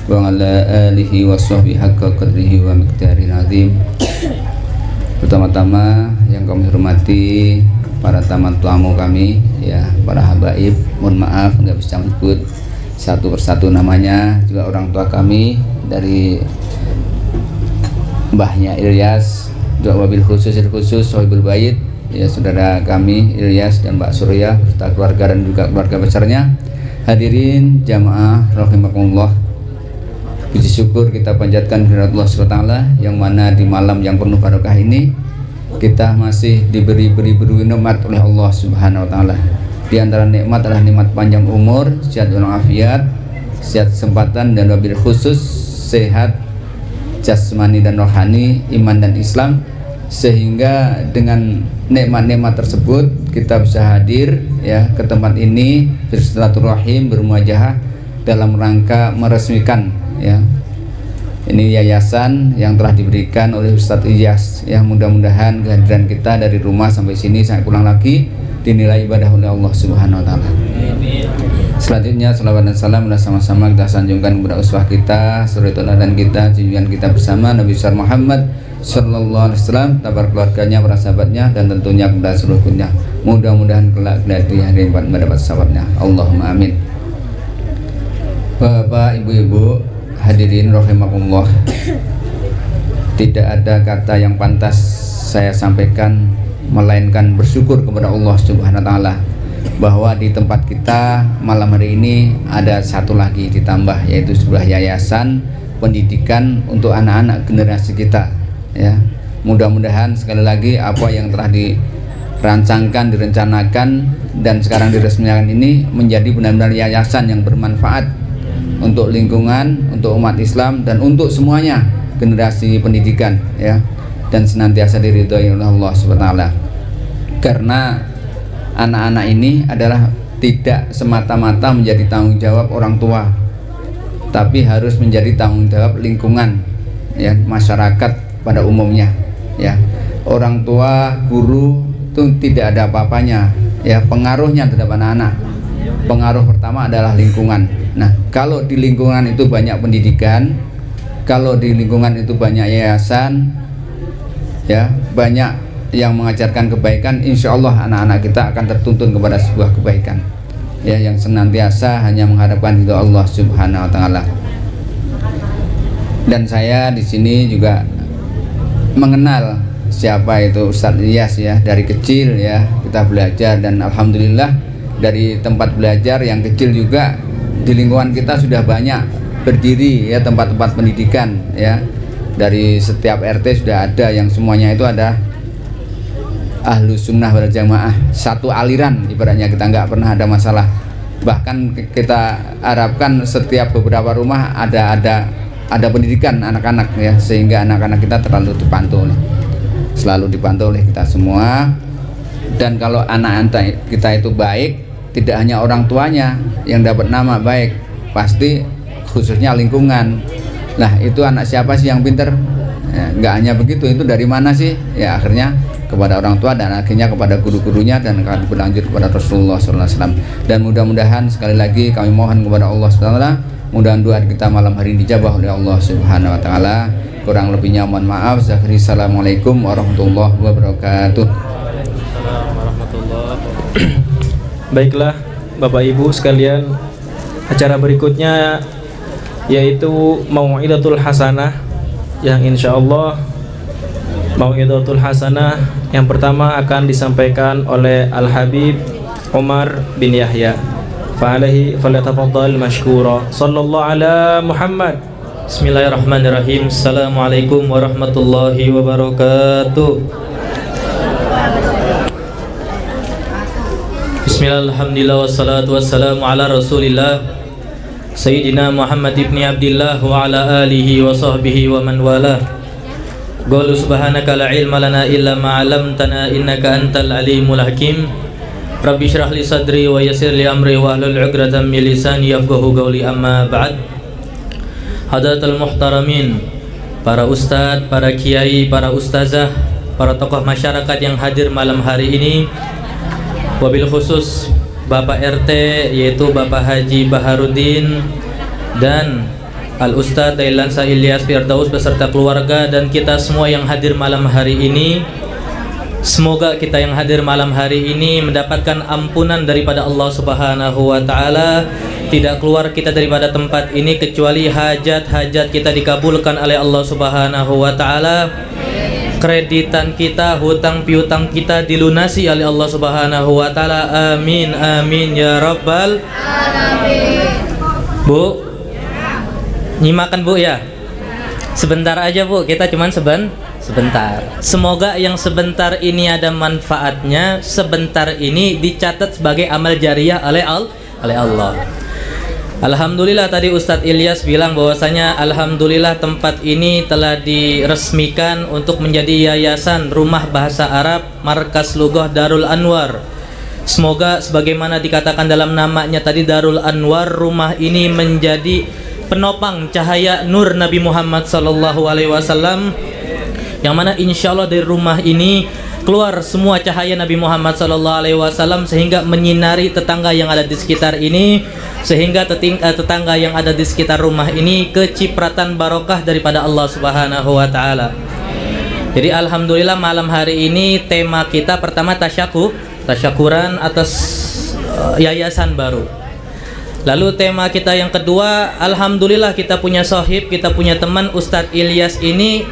wa ala alihi wa sahbihi haqqa qadrihi wa miqdaril azim. Pertama-tama yang kami hormati para tamu kami, ya, para habaib, mohon maaf nggak bisa menyebut satu persatu namanya, juga orang tua kami dari mbahnya Ilyas, juga wabil khusus Sohibul Bait, ya, saudara kami Ilyas dan Mbak Surya serta keluarga dan juga keluarga besarnya. Hadirin jamaah rahimakumullah, puji syukur kita panjatkan kepada Allah SWT, yang mana di malam yang penuh barokah ini kita masih diberi nikmat oleh Allah Subhanahu wa taala. Di antara nikmat adalah nikmat panjang umur, sehat walafiat, sehat kesempatan, dan wabil khusus sehat jasmani dan rohani, iman dan Islam, sehingga dengan nikmat-nikmat tersebut kita bisa hadir, ya, ke tempat ini bersilaturahim, bermuajahah dalam rangka meresmikan, ya, ini yayasan yang telah diberikan oleh Ustadz Ilyas, ya. Mudah-mudahan kehadiran kita dari rumah sampai sini sampai pulang lagi dinilai ibadah oleh Allah Subhanahu wa taala. Selanjutnya salawat dan salam sama-sama kita sanjungkan kepada uswah kita, suri teladan kita, junjungan kita bersama Nabi besar Muhammad sallallahu alaihi wasallam, tabar keluarganya, para sahabatnya, dan tentunya kepada seluruhnya. Mudah-mudahan kelak di hari mendapat sahabatnya. Allahumma amin. Bapak, Ibu-ibu, hadirin rahimakumullah, tidak ada kata yang pantas saya sampaikan melainkan bersyukur kepada Allah Subhanahu wa taala bahwa di tempat kita malam hari ini ada satu lagi ditambah, yaitu sebuah yayasan pendidikan untuk anak-anak generasi kita, ya. Mudah-mudahan sekali lagi apa yang telah dirancangkan, direncanakan, dan sekarang diresmikan ini menjadi benar-benar yayasan yang bermanfaat untuk lingkungan, untuk umat Islam, dan untuk semuanya generasi pendidikan, ya, dan senantiasa diridhoi oleh Allah SWT. Karena anak-anak ini adalah tidak semata-mata menjadi tanggung jawab orang tua, tapi harus menjadi tanggung jawab lingkungan, ya, masyarakat pada umumnya, ya. Orang tua, guru itu tidak ada apa-apanya, ya, pengaruhnya terhadap anak-anak. Pengaruh pertama adalah lingkungan. Nah, kalau di lingkungan itu banyak pendidikan, kalau di lingkungan itu banyak yayasan, ya, banyak yang mengajarkan kebaikan, insya Allah anak-anak kita akan tertuntun kepada sebuah kebaikan, ya, yang senantiasa hanya mengharapkan ridho Allah Subhanahu wa taala. Dan saya di sini juga mengenal siapa itu Ustadz Ilyas, ya, dari kecil, ya, kita belajar, dan alhamdulillah dari tempat belajar yang kecil juga di lingkungan kita sudah banyak berdiri, ya, tempat-tempat pendidikan, ya. Dari setiap RT sudah ada yang semuanya itu ada Ahlus Sunnah wal Jamaah, satu aliran ibaratnya, kita nggak pernah ada masalah. Bahkan kita harapkan setiap beberapa rumah ada pendidikan anak-anak, ya, sehingga anak-anak kita selalu dipantau oleh kita semua. Dan kalau anak-anak kita itu baik, tidak hanya orang tuanya yang dapat nama baik, pasti khususnya lingkungan. Nah, itu anak siapa sih yang pinter? Ya, nggak hanya begitu, itu dari mana sih? Ya, akhirnya kepada orang tua dan akhirnya kepada guru-gurunya dan akan berlanjut kepada Rasulullah SAW. Dan mudah-mudahan sekali lagi kami mohon kepada Allah SWT, mudah-mudahan doa kita malam hari ini dijabah oleh Allah Subhanahu Wa Taala. Kurang lebihnya mohon maaf. Zakhri, assalamualaikum warahmatullahi wabarakatuh. Baiklah Bapak Ibu sekalian, acara berikutnya yaitu Mau'idatul Hasanah, yang insya Allah Mau'idatul Hasanah yang pertama akan disampaikan oleh Al-Habib Umar bin Yahya. Fa'alaihi falyatafaddal mashkura. Sallallahu ala Muhammad. Bismillahirrahmanirrahim. Assalamualaikum warahmatullahi wabarakatuh. Bismillah, alhamdulillah, wassalatu wassalamu ala rasulillah Sayyidina Muhammad ibn Abdillah wa ala alihi wa sahbihi wa man walah. Qalu subhanaka la ilma lana illa ma 'allamtana innaka antal alimul hakim. Rabbi shrah li sadri wa yassir li amri wa hlul 'uqdatam min lisani yafqahu qawli, amma ba'd. Hadratul muhtaramin, para ustadz, para kiai, para ustazah, para tokoh masyarakat yang hadir malam hari ini, wabil khusus Bapak RT yaitu Bapak Haji Baharudin dan Al-Ustadz Dailansa Ilyas Firdaus beserta keluarga dan kita semua yang hadir malam hari ini. Semoga kita yang hadir malam hari ini mendapatkan ampunan daripada Allah Subhanahu wa taala. Tidak keluar kita daripada tempat ini kecuali hajat-hajat kita dikabulkan oleh Allah Subhanahu wa taala. Kreditan kita, hutang piutang kita dilunasi oleh Allah Subhanahu wa taala. Amin amin ya rabbal alamin. Bu, nyimakan Bu ya. Sebentar aja Bu, kita cuman sebentar. Semoga yang sebentar ini ada manfaatnya. Sebentar ini dicatat sebagai amal jariah oleh Allah. Alhamdulillah tadi Ustadz Ilyas bilang bahwasanya alhamdulillah tempat ini telah diresmikan untuk menjadi yayasan Rumah Bahasa Arab Markas Lughah Darul Anwar. Semoga sebagaimana dikatakan dalam namanya tadi Darul Anwar, rumah ini menjadi penopang cahaya nur Nabi Muhammad SAW, yang mana insya Allah dari rumah ini keluar semua cahaya Nabi Muhammad SAW sehingga menyinari tetangga yang ada di sekitar ini, sehingga tetangga yang ada di sekitar rumah ini kecipratan barokah daripada Allah Subhanahu wa taala. Jadi alhamdulillah malam hari ini tema kita pertama tasyakuran atas yayasan baru. Lalu tema kita yang kedua, alhamdulillah kita punya sohib, kita punya teman Ustadz Ilyas ini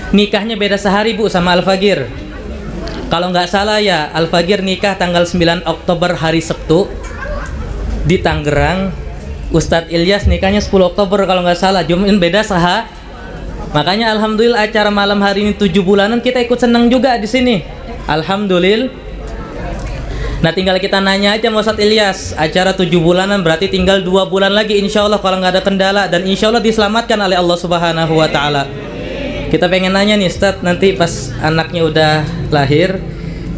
nikahnya beda sehari Bu sama Al-Fagir. Kalau nggak salah ya, Al-Fagir nikah tanggal 9 Oktober hari Sabtu di Tangerang. Ustadz Ilyas nikahnya 10 Oktober kalau nggak salah, cuma beda sehari. Makanya alhamdulillah acara malam hari ini 7 bulanan kita ikut senang juga di sini. Alhamdulillah. Nah tinggal kita nanya aja sama Ustadz Ilyas, acara 7 bulanan berarti tinggal 2 bulan lagi insya Allah kalau nggak ada kendala, dan insya Allah diselamatkan oleh Allah Subhanahu wa taala. Kita pengen nanya nih Ustadz, nanti pas anaknya udah lahir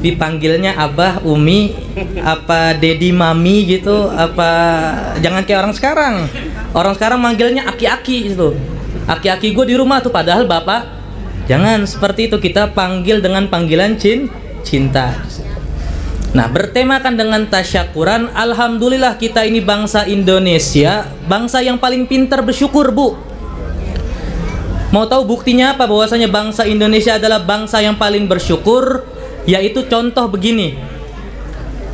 dipanggilnya Abah, Umi, apa Dedi, Mami gitu, apa jangan kayak orang sekarang Orang sekarang manggilnya aki-aki itu. Aki-aki gue di rumah tuh, padahal bapak. Jangan seperti itu, kita panggil dengan panggilan cinta. Nah, bertemakan dengan tasyakuran, alhamdulillah kita ini bangsa Indonesia, bangsa yang paling pintar bersyukur, Bu. Mau tahu buktinya apa bahwasanya bangsa Indonesia adalah bangsa yang paling bersyukur? Yaitu contoh begini.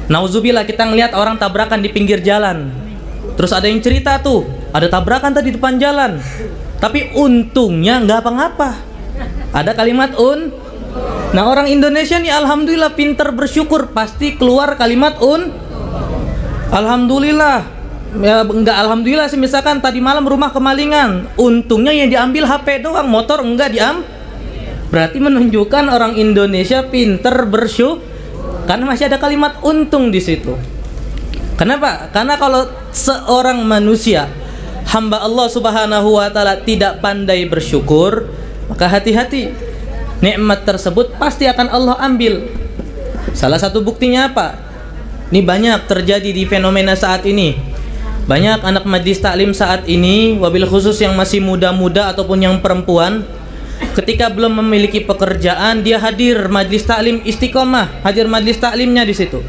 Nauzubillah, kita ngelihat orang tabrakan di pinggir jalan. Terus ada yang cerita tuh, ada tabrakan tadi di depan jalan. Tapi untungnya nggak apa-apa. Ada kalimat Nah, orang Indonesia nih alhamdulillah pintar bersyukur, pasti keluar kalimat alhamdulillah. Ya enggak alhamdulillah sih, misalkan tadi malam rumah kemalingan, untungnya yang diambil HP doang, motor enggak diambil. Berarti menunjukkan orang Indonesia pintar bersyukur karena masih ada kalimat untung di situ. Kenapa? Karena kalau seorang manusia hamba Allah Subhanahu wa taala tidak pandai bersyukur, maka hati-hati, nikmat tersebut pasti akan Allah ambil. Salah satu buktinya apa? Ini banyak terjadi di fenomena saat ini. Banyak anak majlis taklim saat ini, wabil khusus yang masih muda-muda ataupun yang perempuan, ketika belum memiliki pekerjaan, dia hadir majlis taklim istiqomah, hadir majlis taklimnya di situ.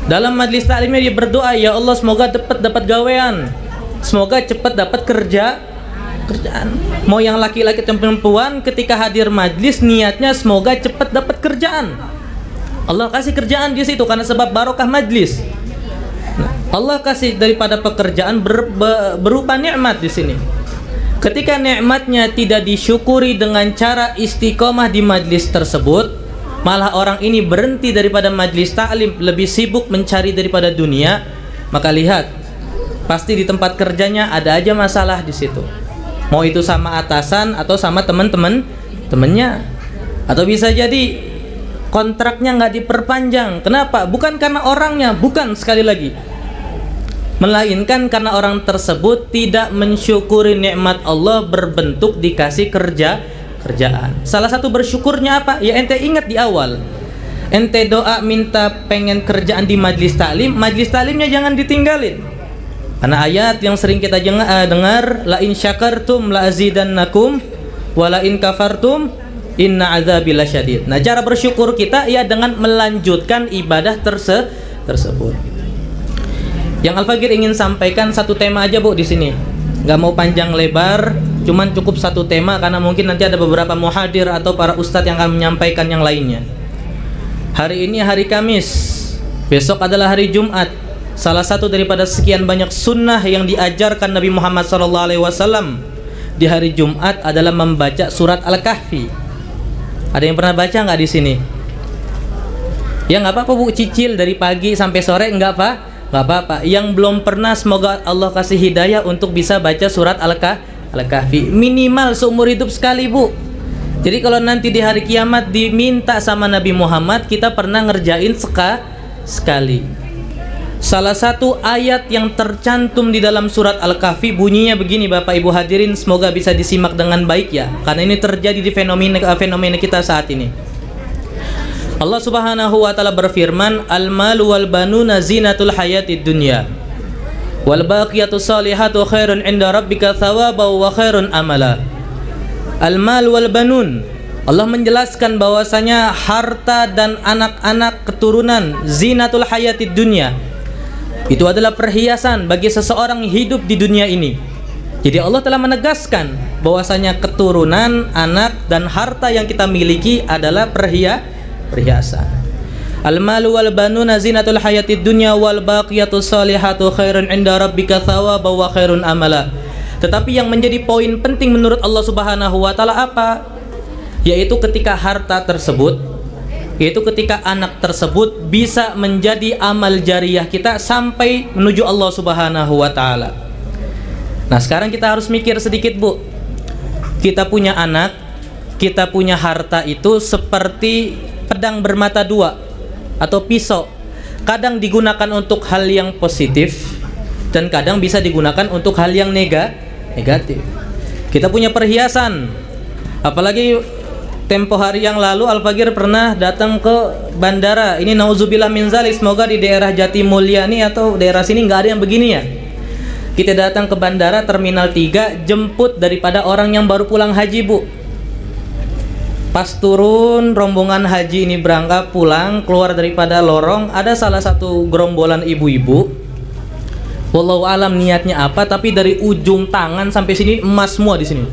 Dalam majlis taklimnya dia berdoa, ya Allah semoga dapat gawean, semoga cepat dapat kerjaan. Mau yang laki-laki atau perempuan, ketika hadir majlis niatnya semoga cepat dapat kerjaan. Allah kasih kerjaan di situ karena sebab barokah majlis. Allah kasih daripada pekerjaan berupa nikmat di sini. Ketika nikmatnya tidak disyukuri dengan cara istiqomah di majlis tersebut, malah orang ini berhenti daripada majlis taklim, lebih sibuk mencari daripada dunia, maka lihat, pasti di tempat kerjanya ada aja masalah di situ. Mau itu sama atasan atau sama temennya, atau bisa jadi kontraknya nggak diperpanjang. Kenapa? Bukan karena orangnya, bukan, sekali lagi, melainkan karena orang tersebut tidak mensyukuri nikmat Allah berbentuk dikasih kerjaan. Salah satu bersyukurnya apa? Ya ente ingat di awal, ente doa minta pengen kerjaan di majlis taklimnya jangan ditinggalin. Karena ayat yang sering kita dengar, la in syakartum la azidannakum wa la in kafartum inna azabi lasyadid. Nah, cara bersyukur kita ya dengan melanjutkan ibadah tersebut. Yang Al-Faqir ingin sampaikan satu tema aja, Bu, di sini. Nggak mau panjang lebar, cuman cukup satu tema karena mungkin nanti ada beberapa muhadir atau para ustadz yang akan menyampaikan yang lainnya. Hari ini hari Kamis, besok adalah hari Jumat. Salah satu daripada sekian banyak sunnah yang diajarkan Nabi Muhammad SAW di hari Jumat adalah membaca surat Al-Kahfi. Ada yang pernah baca nggak di sini? Ya nggak apa-apa, Bu, cicil dari pagi sampai sore nggak apa-apa. Yang belum pernah, semoga Allah kasih hidayah untuk bisa baca surat Al-Kahfi minimal seumur hidup sekali, Bu. Jadi kalau nanti di hari kiamat diminta sama Nabi Muhammad, kita pernah ngerjain sekali. Salah satu ayat yang tercantum di dalam surat Al-Kahfi bunyinya begini, Bapak Ibu hadirin, semoga bisa disimak dengan baik ya, karena ini terjadi di fenomena kita saat ini. Allah Subhanahu wa taala berfirman, al-malu wal banuna zinatul hayatid dunya wal baqiyatus salihatu khairun 'inda rabbika thawaban wa khairun amala. Al-mal wal banun, Allah menjelaskan bahwasanya harta dan anak-anak keturunan zinatul hayatid dunya, itu adalah perhiasan bagi seseorang hidup di dunia ini. Jadi Allah telah menegaskan bahwasanya keturunan, anak dan harta yang kita miliki adalah perhiasan. Al-malu wal banuna zinatul hayatid dunya wal baqiyatus salihatu khairun 'inda rabbika thawaban wa khairun amala. Tetapi yang menjadi poin penting menurut Allah Subhanahu wa taala apa? Yaitu ketika harta tersebut, yaitu ketika anak tersebut bisa menjadi amal jariyah kita sampai menuju Allah Subhanahu wa taala. Nah, sekarang kita harus mikir sedikit, Bu. Kita punya anak, kita punya harta itu seperti pedang bermata dua atau pisau. Kadang digunakan untuk hal yang positif dan kadang bisa digunakan untuk hal yang negatif. Kita punya perhiasan, apalagi tempo hari yang lalu Al-Faqir pernah datang ke bandara. Ini nauzubillah min zalik, semoga di daerah Jatimulya nih atau daerah sini nggak ada yang begini ya. kita datang ke bandara Terminal 3, jemput daripada orang yang baru pulang haji, Bu. Pas turun, rombongan haji ini berangkat pulang, keluar daripada lorong, ada salah satu gerombolan ibu-ibu. Wallahu alam niatnya apa, tapi dari ujung tangan sampai sini emas semua di sini.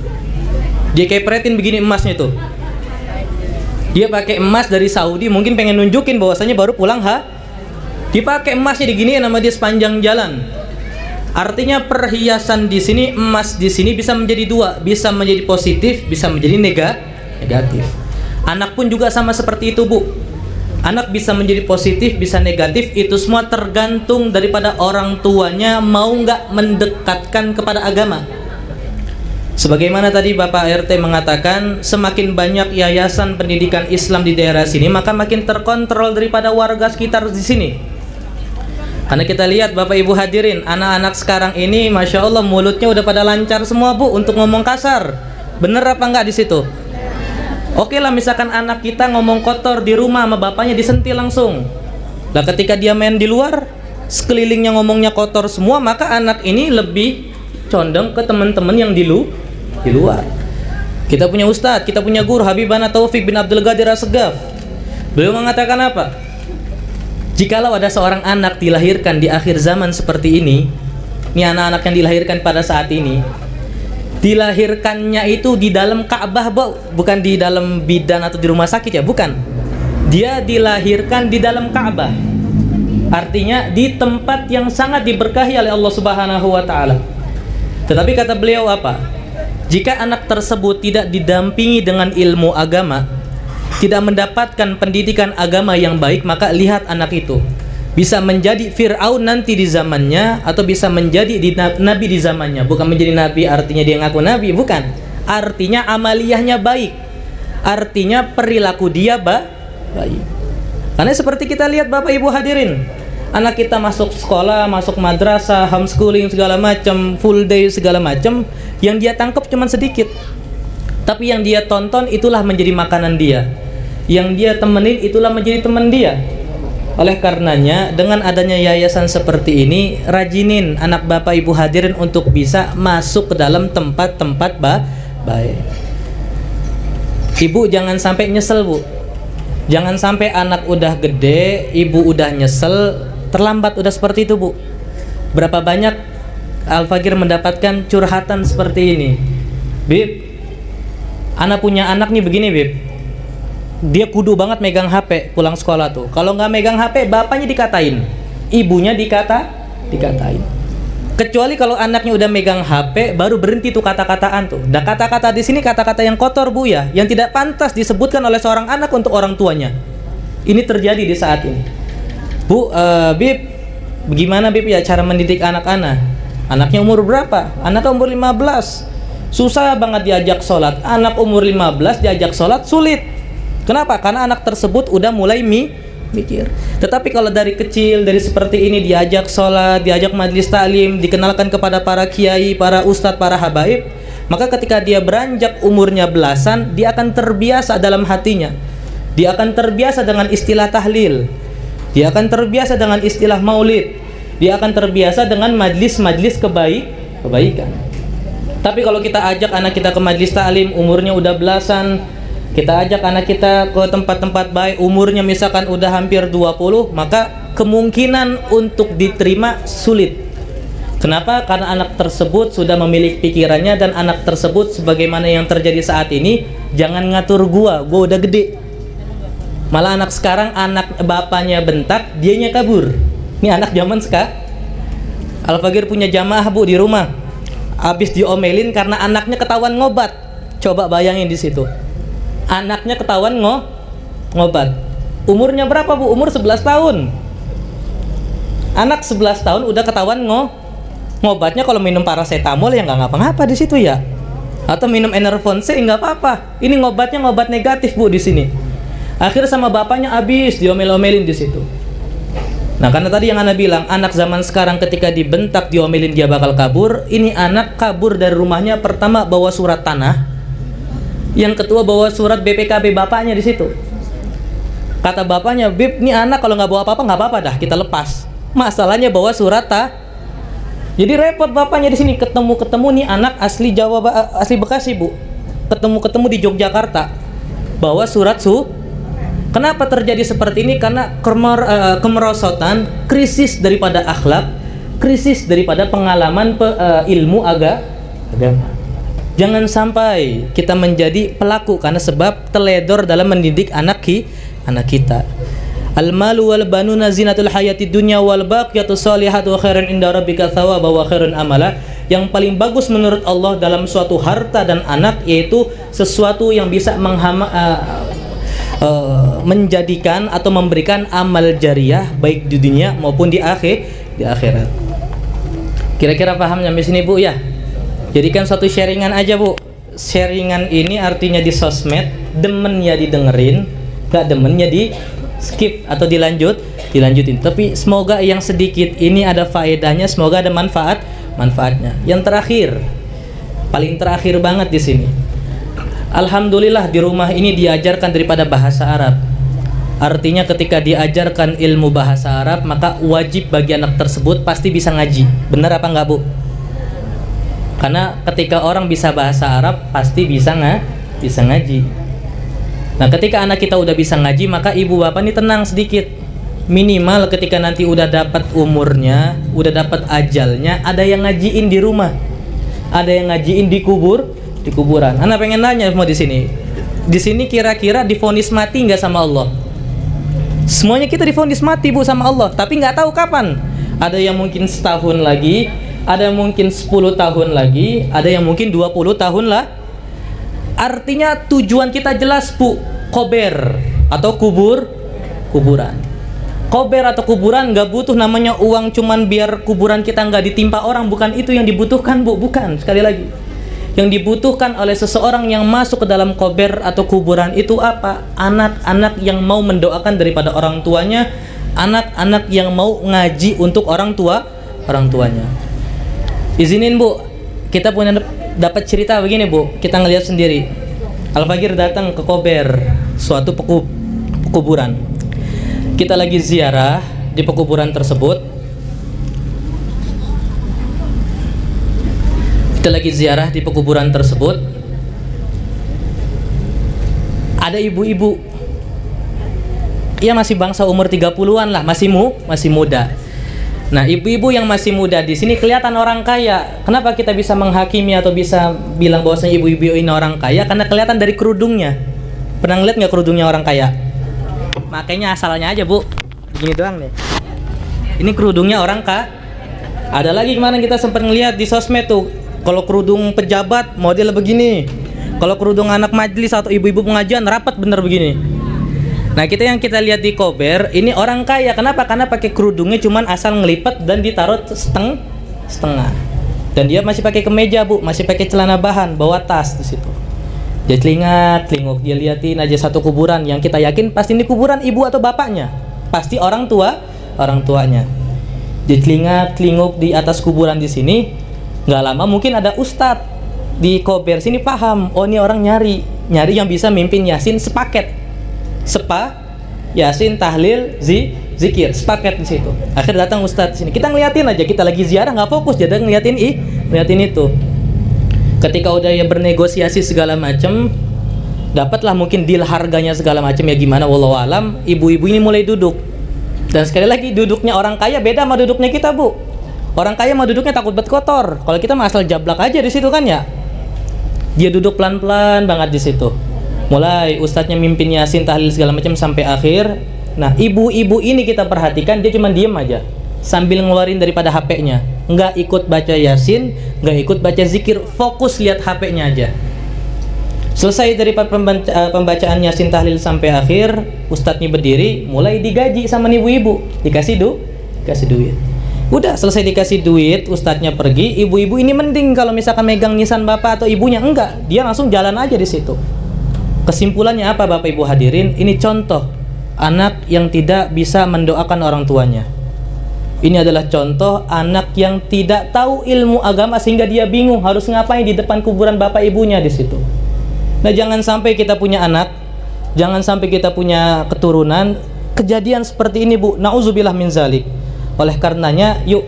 Dia kepretin begini emasnya tuh. Dia pakai emas dari Saudi, mungkin pengen nunjukin bahwasanya baru pulang dipakai emasnya diginiin sama dia sepanjang jalan. Artinya perhiasan di sini, emas di sini bisa menjadi dua, bisa menjadi positif, bisa menjadi negatif. Anak pun juga sama seperti itu, Bu. Anak bisa menjadi positif, bisa negatif. Itu semua tergantung daripada orang tuanya mau nggak mendekatkan kepada agama. Sebagaimana tadi Bapak RT mengatakan, semakin banyak yayasan pendidikan Islam di daerah sini, maka makin terkontrol daripada warga sekitar di sini. Karena kita lihat Bapak Ibu hadirin, anak-anak sekarang ini Masya Allah mulutnya udah pada lancar semua, Bu, untuk ngomong kasar. Bener apa enggak di situ? Oke lah, misalkan anak kita ngomong kotor di rumah sama bapaknya disentil langsung. Nah ketika dia main di luar, sekelilingnya ngomongnya kotor semua, maka anak ini lebih condong ke teman-teman yang di luar. Kita punya ustadz, kita punya guru Habibana Taufik bin Abdul Qadir As-Segaf. Beliau mengatakan apa? Jikalau ada seorang anak dilahirkan di akhir zaman seperti ini anak-anak yang dilahirkan pada saat ini, dilahirkannya itu di dalam Ka'bah, bukan di dalam bidan atau di rumah sakit ya, bukan. Dia dilahirkan di dalam Ka'bah. Artinya di tempat yang sangat diberkahi oleh Allah Subhanahu wa taala. Tetapi kata beliau apa? Jika anak tersebut tidak didampingi dengan ilmu agama, tidak mendapatkan pendidikan agama yang baik, maka lihat anak itu bisa menjadi Fir'aun nanti di zamannya, atau bisa menjadi nabi di zamannya. Bukan menjadi nabi artinya dia ngaku nabi, bukan. Artinya amaliyahnya baik, artinya perilaku dia baik. Karena seperti kita lihat Bapak Ibu hadirin, anak kita masuk sekolah, masuk madrasah, homeschooling segala macam, full day segala macam, yang dia tangkap cuma sedikit, tapi yang dia tonton itulah menjadi makanan dia, yang dia temenin itulah menjadi teman dia. Oleh karenanya, dengan adanya yayasan seperti ini, rajinin anak Bapak Ibu hadirin untuk bisa masuk ke dalam tempat-tempat baik. Ibu jangan sampai nyesel, Bu. Jangan sampai anak udah gede, ibu udah nyesel, terlambat udah seperti itu, Bu. Berapa banyak Al-Fakir mendapatkan curhatan seperti ini. Bib, anak punya anak nih begini, Bib. Dia kudu banget megang HP pulang sekolah tuh. Kalau nggak megang HP, bapaknya dikatain, ibunya dikatain. Kecuali kalau anaknya udah megang HP, baru berhenti tuh kata-kataan tuh. Dan kata-kata di sini kata-kata yang kotor, Bu, ya, yang tidak pantas disebutkan oleh seorang anak untuk orang tuanya. Ini terjadi di saat ini. Bu, Bib, bagaimana Bib ya cara mendidik anak-anak? Anaknya umur berapa? Anaknya umur 15. Susah banget diajak sholat. Anak umur 15 diajak sholat sulit. Kenapa? Karena anak tersebut udah mulai mikir. Tetapi kalau dari kecil, dari seperti ini, diajak sholat, diajak majelis taklim, dikenalkan kepada para kiai, para ustadz, para habaib, maka ketika dia beranjak umurnya belasan, dia akan terbiasa dalam hatinya. Dia akan terbiasa dengan istilah tahlil, dia akan terbiasa dengan istilah maulid, dia akan terbiasa dengan majlis-majlis kebaikan. Tapi kalau kita ajak anak kita ke majelis taklim, umurnya udah belasan, kita ajak anak kita ke tempat-tempat baik, umurnya misalkan udah hampir 20, maka kemungkinan untuk diterima sulit. Kenapa? Karena anak tersebut sudah memiliki pikirannya, dan anak tersebut sebagaimana yang terjadi saat ini, jangan ngatur gua udah gede. Malah anak sekarang, anak bapaknya bentak, dianya kabur. Ini anak zaman sekarang. Al-Fakir punya jamaah, Bu, di rumah. Habis diomelin karena anaknya ketahuan ngobat. Coba bayangin di situ. Anaknya ketahuan ngobat. Umurnya berapa, Bu? Umur 11 tahun. Anak 11 tahun udah ketahuan ngobatnya. Kalau minum paracetamol ya nggak ngapa-ngapa di situ ya. Atau minum Enervon C nggak apa-apa. Ini ngobatnya ngobat negatif, Bu, di sini. Akhirnya sama bapaknya habis diomel-omelin di situ. Nah, karena tadi yang Anda bilang, anak zaman sekarang ketika dibentak, diomelin, dia bakal kabur. Ini anak kabur dari rumahnya, pertama bawa surat tanah, yang kedua bawa surat BPKB bapaknya di situ. Kata bapaknya, Bib, ini anak kalau nggak bawa apa-apa nggak apa-apa dah, kita lepas. Masalahnya bawa surat Jadi repot bapaknya di sini, ketemu nih anak asli Jawa, asli Bekasi Bu, ketemu di Yogyakarta, bawa surat Kenapa terjadi seperti ini? Karena kemerosotan, krisis daripada akhlak, krisis daripada pengalaman ilmu agama. Jangan sampai kita menjadi pelaku karena sebab teledor dalam mendidik anak kita. Al-malu wal banuna zinatul hayatid dunya wal baqiyatus sholihatu khairun inda rabbika thawaba wa khairun amala. Yang paling bagus menurut Allah dalam suatu harta dan anak yaitu sesuatu yang bisa menjadikan atau memberikan amal jariah baik di dunia maupun di akhirat. Kira-kira pahamnya di sini Bu ya? Jadikan suatu sharingan aja Bu. Sharingan ini artinya di sosmed, demen ya didengerin, gak demen ya di skip atau dilanjutin. Tapi semoga yang sedikit ini ada faedahnya, semoga ada manfaatnya. Yang terakhir, paling terakhir banget di sini. Alhamdulillah di rumah ini diajarkan daripada bahasa Arab. Artinya ketika diajarkan ilmu bahasa Arab, maka wajib bagi anak tersebut pasti bisa ngaji. Benar apa enggak Bu? Karena ketika orang bisa bahasa Arab pasti bisa ngaji. Nah ketika anak kita udah bisa ngaji, maka ibu bapak ini tenang sedikit. Minimal ketika nanti udah dapat umurnya, udah dapat ajalnya, ada yang ngajiin di rumah, ada yang ngajiin di kuburan. Anak pengen nanya semua di sini. Di sini kira-kira divonis mati nggak sama Allah? Semuanya kita divonis mati Bu sama Allah, tapi nggak tahu kapan. Ada yang mungkin setahun lagi, ada yang mungkin 10 tahun lagi, ada yang mungkin 20 tahun lah. Artinya tujuan kita jelas Bu, kober atau kuburan. Kober atau kuburan nggak butuh namanya uang cuman biar kuburan kita nggak ditimpa orang, bukan itu yang dibutuhkan Bu, bukan. Sekali lagi, yang dibutuhkan oleh seseorang yang masuk ke dalam kober atau kuburan itu apa? Anak-anak yang mau mendoakan daripada orang tuanya, anak-anak yang mau ngaji untuk orang tuanya. Izinin Bu, kita punya dapat cerita begini Bu, kita ngelihat sendiri. Al-Fakir datang ke kober, suatu pekuburan. Kita lagi ziarah di pekuburan tersebut. Ada ibu-ibu. Ia masih bangsa umur 30-an lah, masih muda. Nah, ibu-ibu yang masih muda di sini kelihatan orang kaya. Kenapa kita bisa menghakimi atau bisa bilang bahwasanya ibu-ibu ini orang kaya? Karena kelihatan dari kerudungnya. Pernah ngeliat nggak kerudungnya orang kaya? Makanya asalnya aja Bu, begini doang nih. Ini kerudungnya orang kaya. Ada lagi kemarin kita sempat ngeliat di sosmed tuh, kalau kerudung pejabat model begini, kalau kerudung anak majelis atau ibu-ibu pengajian rapat bener begini. Nah yang kita lihat di kober ini orang kaya. Kenapa? Karena pakai kerudungnya cuman asal ngelipet dan ditaruh setengah. Dan dia masih pakai kemeja Bu, masih pakai celana bahan, bawa tas di situ. Dia telinguk, dia liatin aja satu kuburan yang kita yakin pasti ini kuburan ibu atau bapaknya, pasti orang tuanya. Dia telinguk di atas kuburan di sini. Nggak lama mungkin ada ustadz di kober sini paham, oh ini orang nyari yang bisa mimpin yasin sepaket. Yasin, tahlil, zikir, sepaket di situ. Akhirnya datang ustadz sini. Kita ngeliatin aja, kita lagi ziarah nggak fokus, jadi ngeliatin itu. Ketika udah ya bernegosiasi segala macam, dapatlah mungkin deal harganya segala macam ya gimana wallahu alam. Ibu-ibu ini mulai duduk. Dan sekali lagi duduknya orang kaya beda sama duduknya kita Bu. Orang kaya mah duduknya takut banget kotor. Kalau kita mah asal jablak aja di situ kan ya. Dia duduk pelan-pelan banget di situ. Mulai ustadznya mimpin yasin, tahlil segala macam sampai akhir. Nah ibu-ibu ini kita perhatikan dia cuma diem aja sambil ngeluarin daripada HP-nya, nggak ikut baca yasin, nggak ikut baca zikir, fokus lihat HP-nya aja. Selesai dari pembacaan yasin, tahlil sampai akhir, ustadznya berdiri, mulai digaji sama ibu-ibu, dikasih duit. Udah selesai dikasih duit, ustadznya pergi. Ibu-ibu ini mending kalau misalkan megang nisan bapak atau ibunya, enggak, dia langsung jalan aja di situ. Kesimpulannya apa Bapak Ibu hadirin? Ini contoh anak yang tidak bisa mendoakan orang tuanya. Ini adalah contoh anak yang tidak tahu ilmu agama sehingga dia bingung harus ngapain di depan kuburan bapak ibunya di situ. Nah, jangan sampai kita punya anak, jangan sampai kita punya keturunan kejadian seperti ini Bu. Nauzubillah min zalik. Oleh karenanya, yuk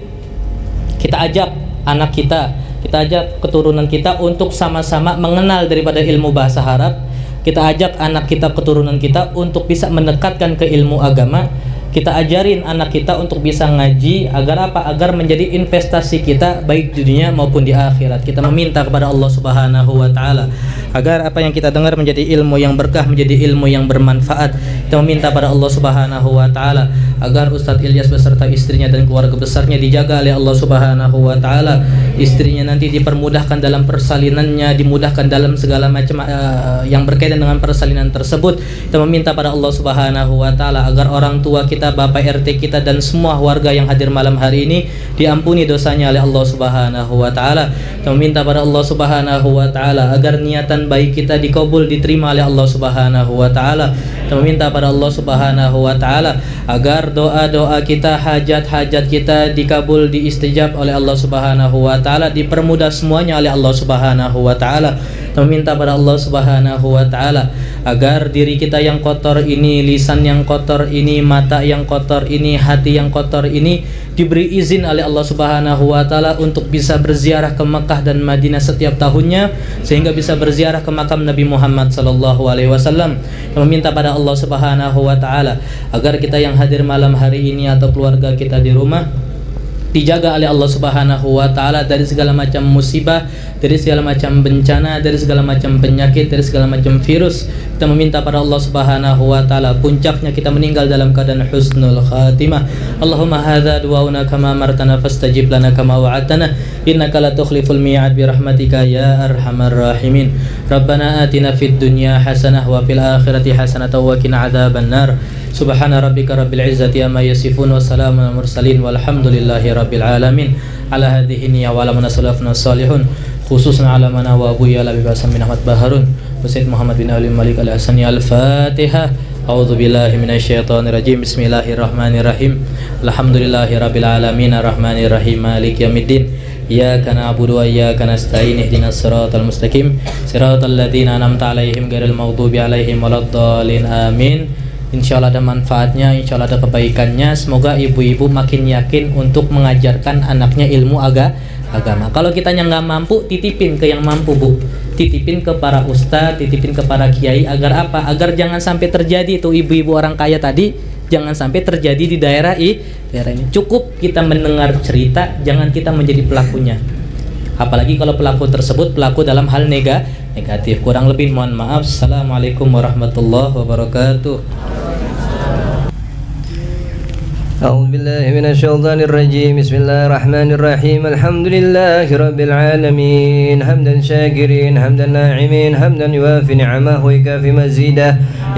Kita ajak anak kita ajak keturunan kita untuk sama-sama mengenal daripada ilmu bahasa Arab. Kita ajak anak kita, keturunan kita untuk bisa mendekatkan ke ilmu agama. Kita ajarin anak kita untuk bisa ngaji, agar apa? Agar menjadi investasi kita baik di dunia maupun di akhirat. Kita meminta kepada Allah Subhanahu wa taala agar apa yang kita dengar menjadi ilmu yang berkah, menjadi ilmu yang bermanfaat. Kita meminta pada Allah Subhanahu wa taala agar Ustadz Ilyas beserta istrinya dan keluarga besarnya dijaga oleh Allah Subhanahu wa taala. Istrinya nanti dipermudahkan dalam persalinannya, dimudahkan dalam segala macam yang berkaitan dengan persalinan tersebut. Kita meminta pada Allah Subhanahu wa taala agar orang tua kita, bapak RT kita, dan semua warga yang hadir malam hari ini diampuni dosanya oleh Allah Subhanahu wa taala. Kita meminta pada Allah Subhanahu wa taala agar niatan baik kita dikabul, diterima oleh Allah Subhanahu wa taala. Kita meminta pada Allah Subhanahu wa taala agar doa-doa kita, hajat-hajat kita dikabul, diistijab oleh Allah Subhanahu wa taala, dipermudah semuanya oleh Allah Subhanahu wa taala. Meminta pada Allah Subhanahu wa taala agar diri kita yang kotor ini, lisan yang kotor ini, mata yang kotor ini, hati yang kotor ini diberi izin oleh Allah Subhanahu wa taala untuk bisa berziarah ke Mekah dan Madinah setiap tahunnya, sehingga bisa berziarah ke makam Nabi Muhammad sallallahu alaihi wasallam. Meminta pada Allah Subhanahu wa taala agar kita yang hadir malam hari ini atau keluarga kita di rumah dijaga oleh Allah Subhanahu wa taala dari segala macam musibah, dari segala macam bencana, dari segala macam penyakit, dari segala macam virus. Kita meminta pada Allah Subhanahu wa taala puncaknya kita meninggal dalam keadaan husnul khatimah. Allahumma hadza du'auna kama amartana fastajib lana kama wa'adtana innaka la tukhliful mi'ad bi rahmatika ya arhamar rahimin. Rabbana atina fid dunya hasanah wa fil akhirati hasanah wa qina adzaban nar. Subhana rabbika rabbil izzati amma yasifun wa salamun al mursalin walhamdulillahi rabbil alamin. Ala hadhihi niyya wa ala salafuna salihun khususan ala mana wa abu ya la bibasan min Ahmad Baharun wa Sayyid Muhammad bin Ali Malik al-Hasani al-Fatihah. A'udzu billahi minasyaitonir rajim. Bismillahirrahmanirrahim. Alhamdulillahi rabbil alamin arrahmanir rahim maliki yaumiddin. Iyyaka na'budu wa iyyaka nasta'in ihdinas siratal mustaqim siratal ladzina an'amta 'alaihim ghairil maghdubi 'alaihim waladdallin. Amin. Insyaallah ada manfaatnya, insyaallah ada kebaikannya. Semoga ibu-ibu makin yakin untuk mengajarkan anaknya ilmu agama. Kalau kitanya nggak mampu, titipin ke yang mampu, Bu. Titipin ke para ustadz, titipin ke para kiai. Agar apa? Agar jangan sampai terjadi itu ibu-ibu orang kaya tadi, jangan sampai terjadi di daerah ini. Cukup kita mendengar cerita, jangan kita menjadi pelakunya. Apalagi kalau pelaku tersebut pelaku dalam hal negatif. Kurang lebih mohon maaf. Assalamualaikum warahmatullahi wabarakatuh. أعوذ بالله من الشيطان الرجيم بسم الله الرحمن الرحيم الحمد لله رب العالمين حمدا شاكرين حمدا ناعمين حمدا يوافي نعمه ويكافي مزيده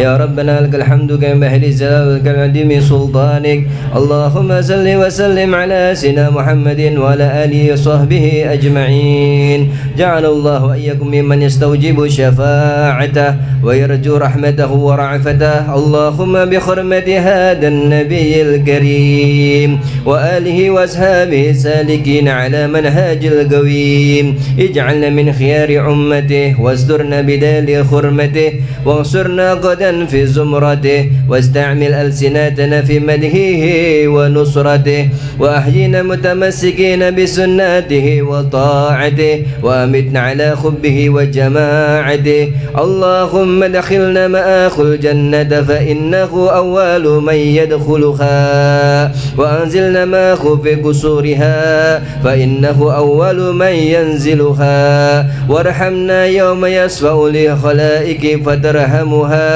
يا ربنا لك الحمد كما ينبغي لجلال وكرم سلطانك اللهم صل وسلم على سيدنا محمد وعلى آله وصحبه أجمعين جعل الله وإياكم ممن يستوجب شفاعته ويرجو رحمته ورعفته اللهم بحرمة هذا النبي الكريم وآله وأصحابه السالكين على منهاج القويم اجعلنا من خيار أمته واسترنا بدال خرمته وانصرنا غدا في زمرته واستعمل ألسنتنا في مدحه ونصرته وأحيينا متمسكين بسنته وطاعته وأمتنا على حبه وجماعته اللهم ادخلنا مآخذ الجنة فإنه أول من يدخلها وأنزلنا معه في قصورها فإنه أول من ينزلها وارحمنا يوم يصفأ لخلائك فترحمها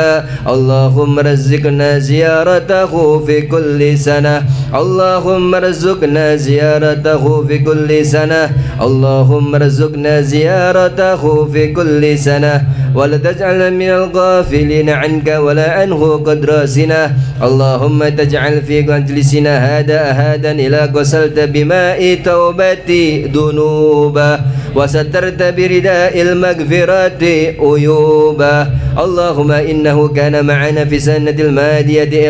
اللهم رزقنا زيارته في كل سنة اللهم رزقنا زيارته في كل سنة اللهم رزقنا زيارته في كل سنة ولا تجعلنا من الغافلين عنك ولا عنه قد راسنا اللهم تجعل في مجلسنا هذا إلى غسلت بماء توبتي ذنوبه وسترت برداء المغفرة عيوبه. اللهم إنه كان معنا في السنة الماضية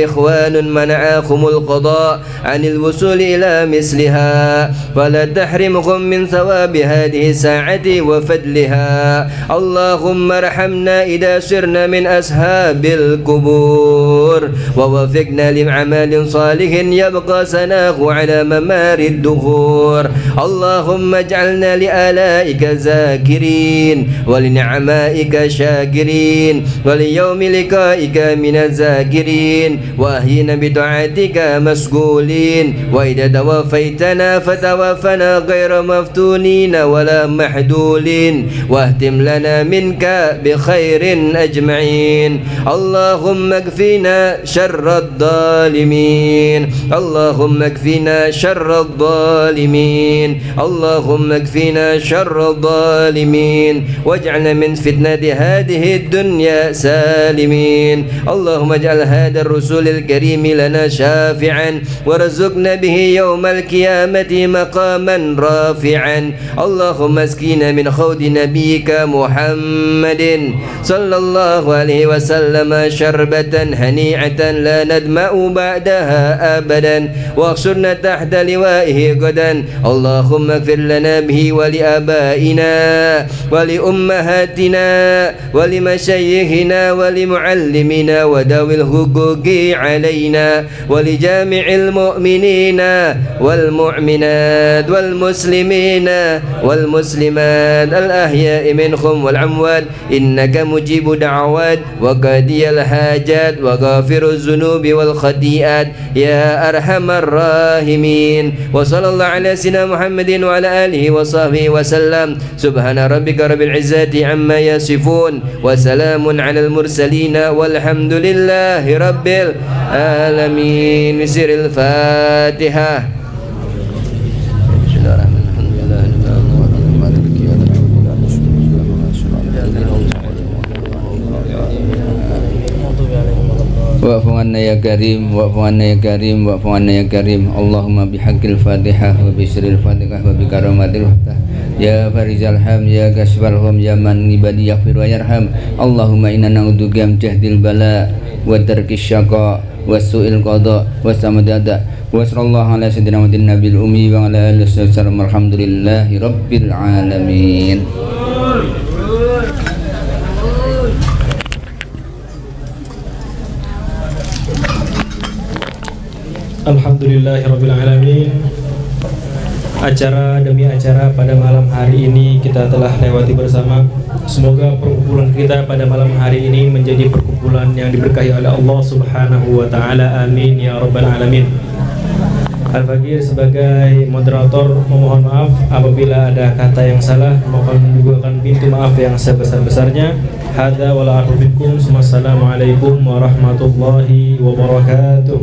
إخوان منعاكم القضاء عن الوصول إلى مثلها، فلا تحرمكم من ثواب هذه الساعة وفضلها. اللهم ارحمنا إذا سرنا من أصحاب القبور، ووفقنا لعمل صالح يبقى سناه على ممار الدهور. اللهم اجعلنا لآلائك ذاكرين ولنعمائك شاكرين وليوم لقائك من الذاكرين، وأحينا بطاعتك مسجولين، وإذا توفيتنا فتوفنا غير مفتونين ولا محدولين، واهتم لنا منك بخير أجمعين. اللهم اكفنا شر الظالمين، اللهم اكفنا شر الظالمين، اللهم اكفنا شر الظالمين، واجعلنا من فتنة هذه الدنيا سالمين. اللهم اجعل هذا الرسول الكريم لنا شافعا، وارزقنا به يوم القيامة مقاما رافعا. اللهم اسقنا من حوض نبيك محمد صلى الله عليه وسلم شربة هنيئة لا ندمع بعدها أبدا، واحشرنا تحت لوائه غدا. اللهم اغفر لنا به ولآبائنا ولأمهاتنا ولمشايخنا ولمعلمنا وذوي الحقوق علينا، ولجامع المؤمنين والمؤمنات والمسلمين والمسلمات الأحياء منهم والأموات، إنك مجيب دعوات وقاضي الحاجات وغافر الذنوب والخطيئات يا أرحم الراحمين. وصلى الله على سيدنا محمد وعلى آله وصحبه وسلم. سبحان ربك رب العزة عما يصفون، وسلام على المرسلين، والحمد لله رب العالمين. بسر الفاتحة. wa'fu anna ya karim, wa'fu anna ya karim, wa'fu anna ya karim. Allahumma bihaqqil fatihah wa bisril fatihah wa bikaramatil fatah ya farizal ham ya kasfal hum ya man ibadi yaghfir wa yarham. Allahumma inna na'udzubika min jahdil bala wa tarkis syaqa wa su'il qada wa samadada. Wa sallallahu ala sayyidina Muhammadin nabiyil ummi wa ala alihi wasallam. Alhamdulillahi rabbil alamin. Alhamdulillahirrabbilalamin. Acara demi acara pada malam hari ini kita telah lewati bersama. Semoga perkumpulan kita pada malam hari ini menjadi perkumpulan yang diberkahi oleh Allah Subhanahu wa ta'ala. Amin ya rabbal alamin. Al-Faqir sebagai moderator memohon maaf apabila ada kata yang salah, mohon dibukakan pintu maaf yang sebesar-besarnya. Hadza wa la a'udzu bikum. Wassalamualaikum warahmatullahi wabarakatuh.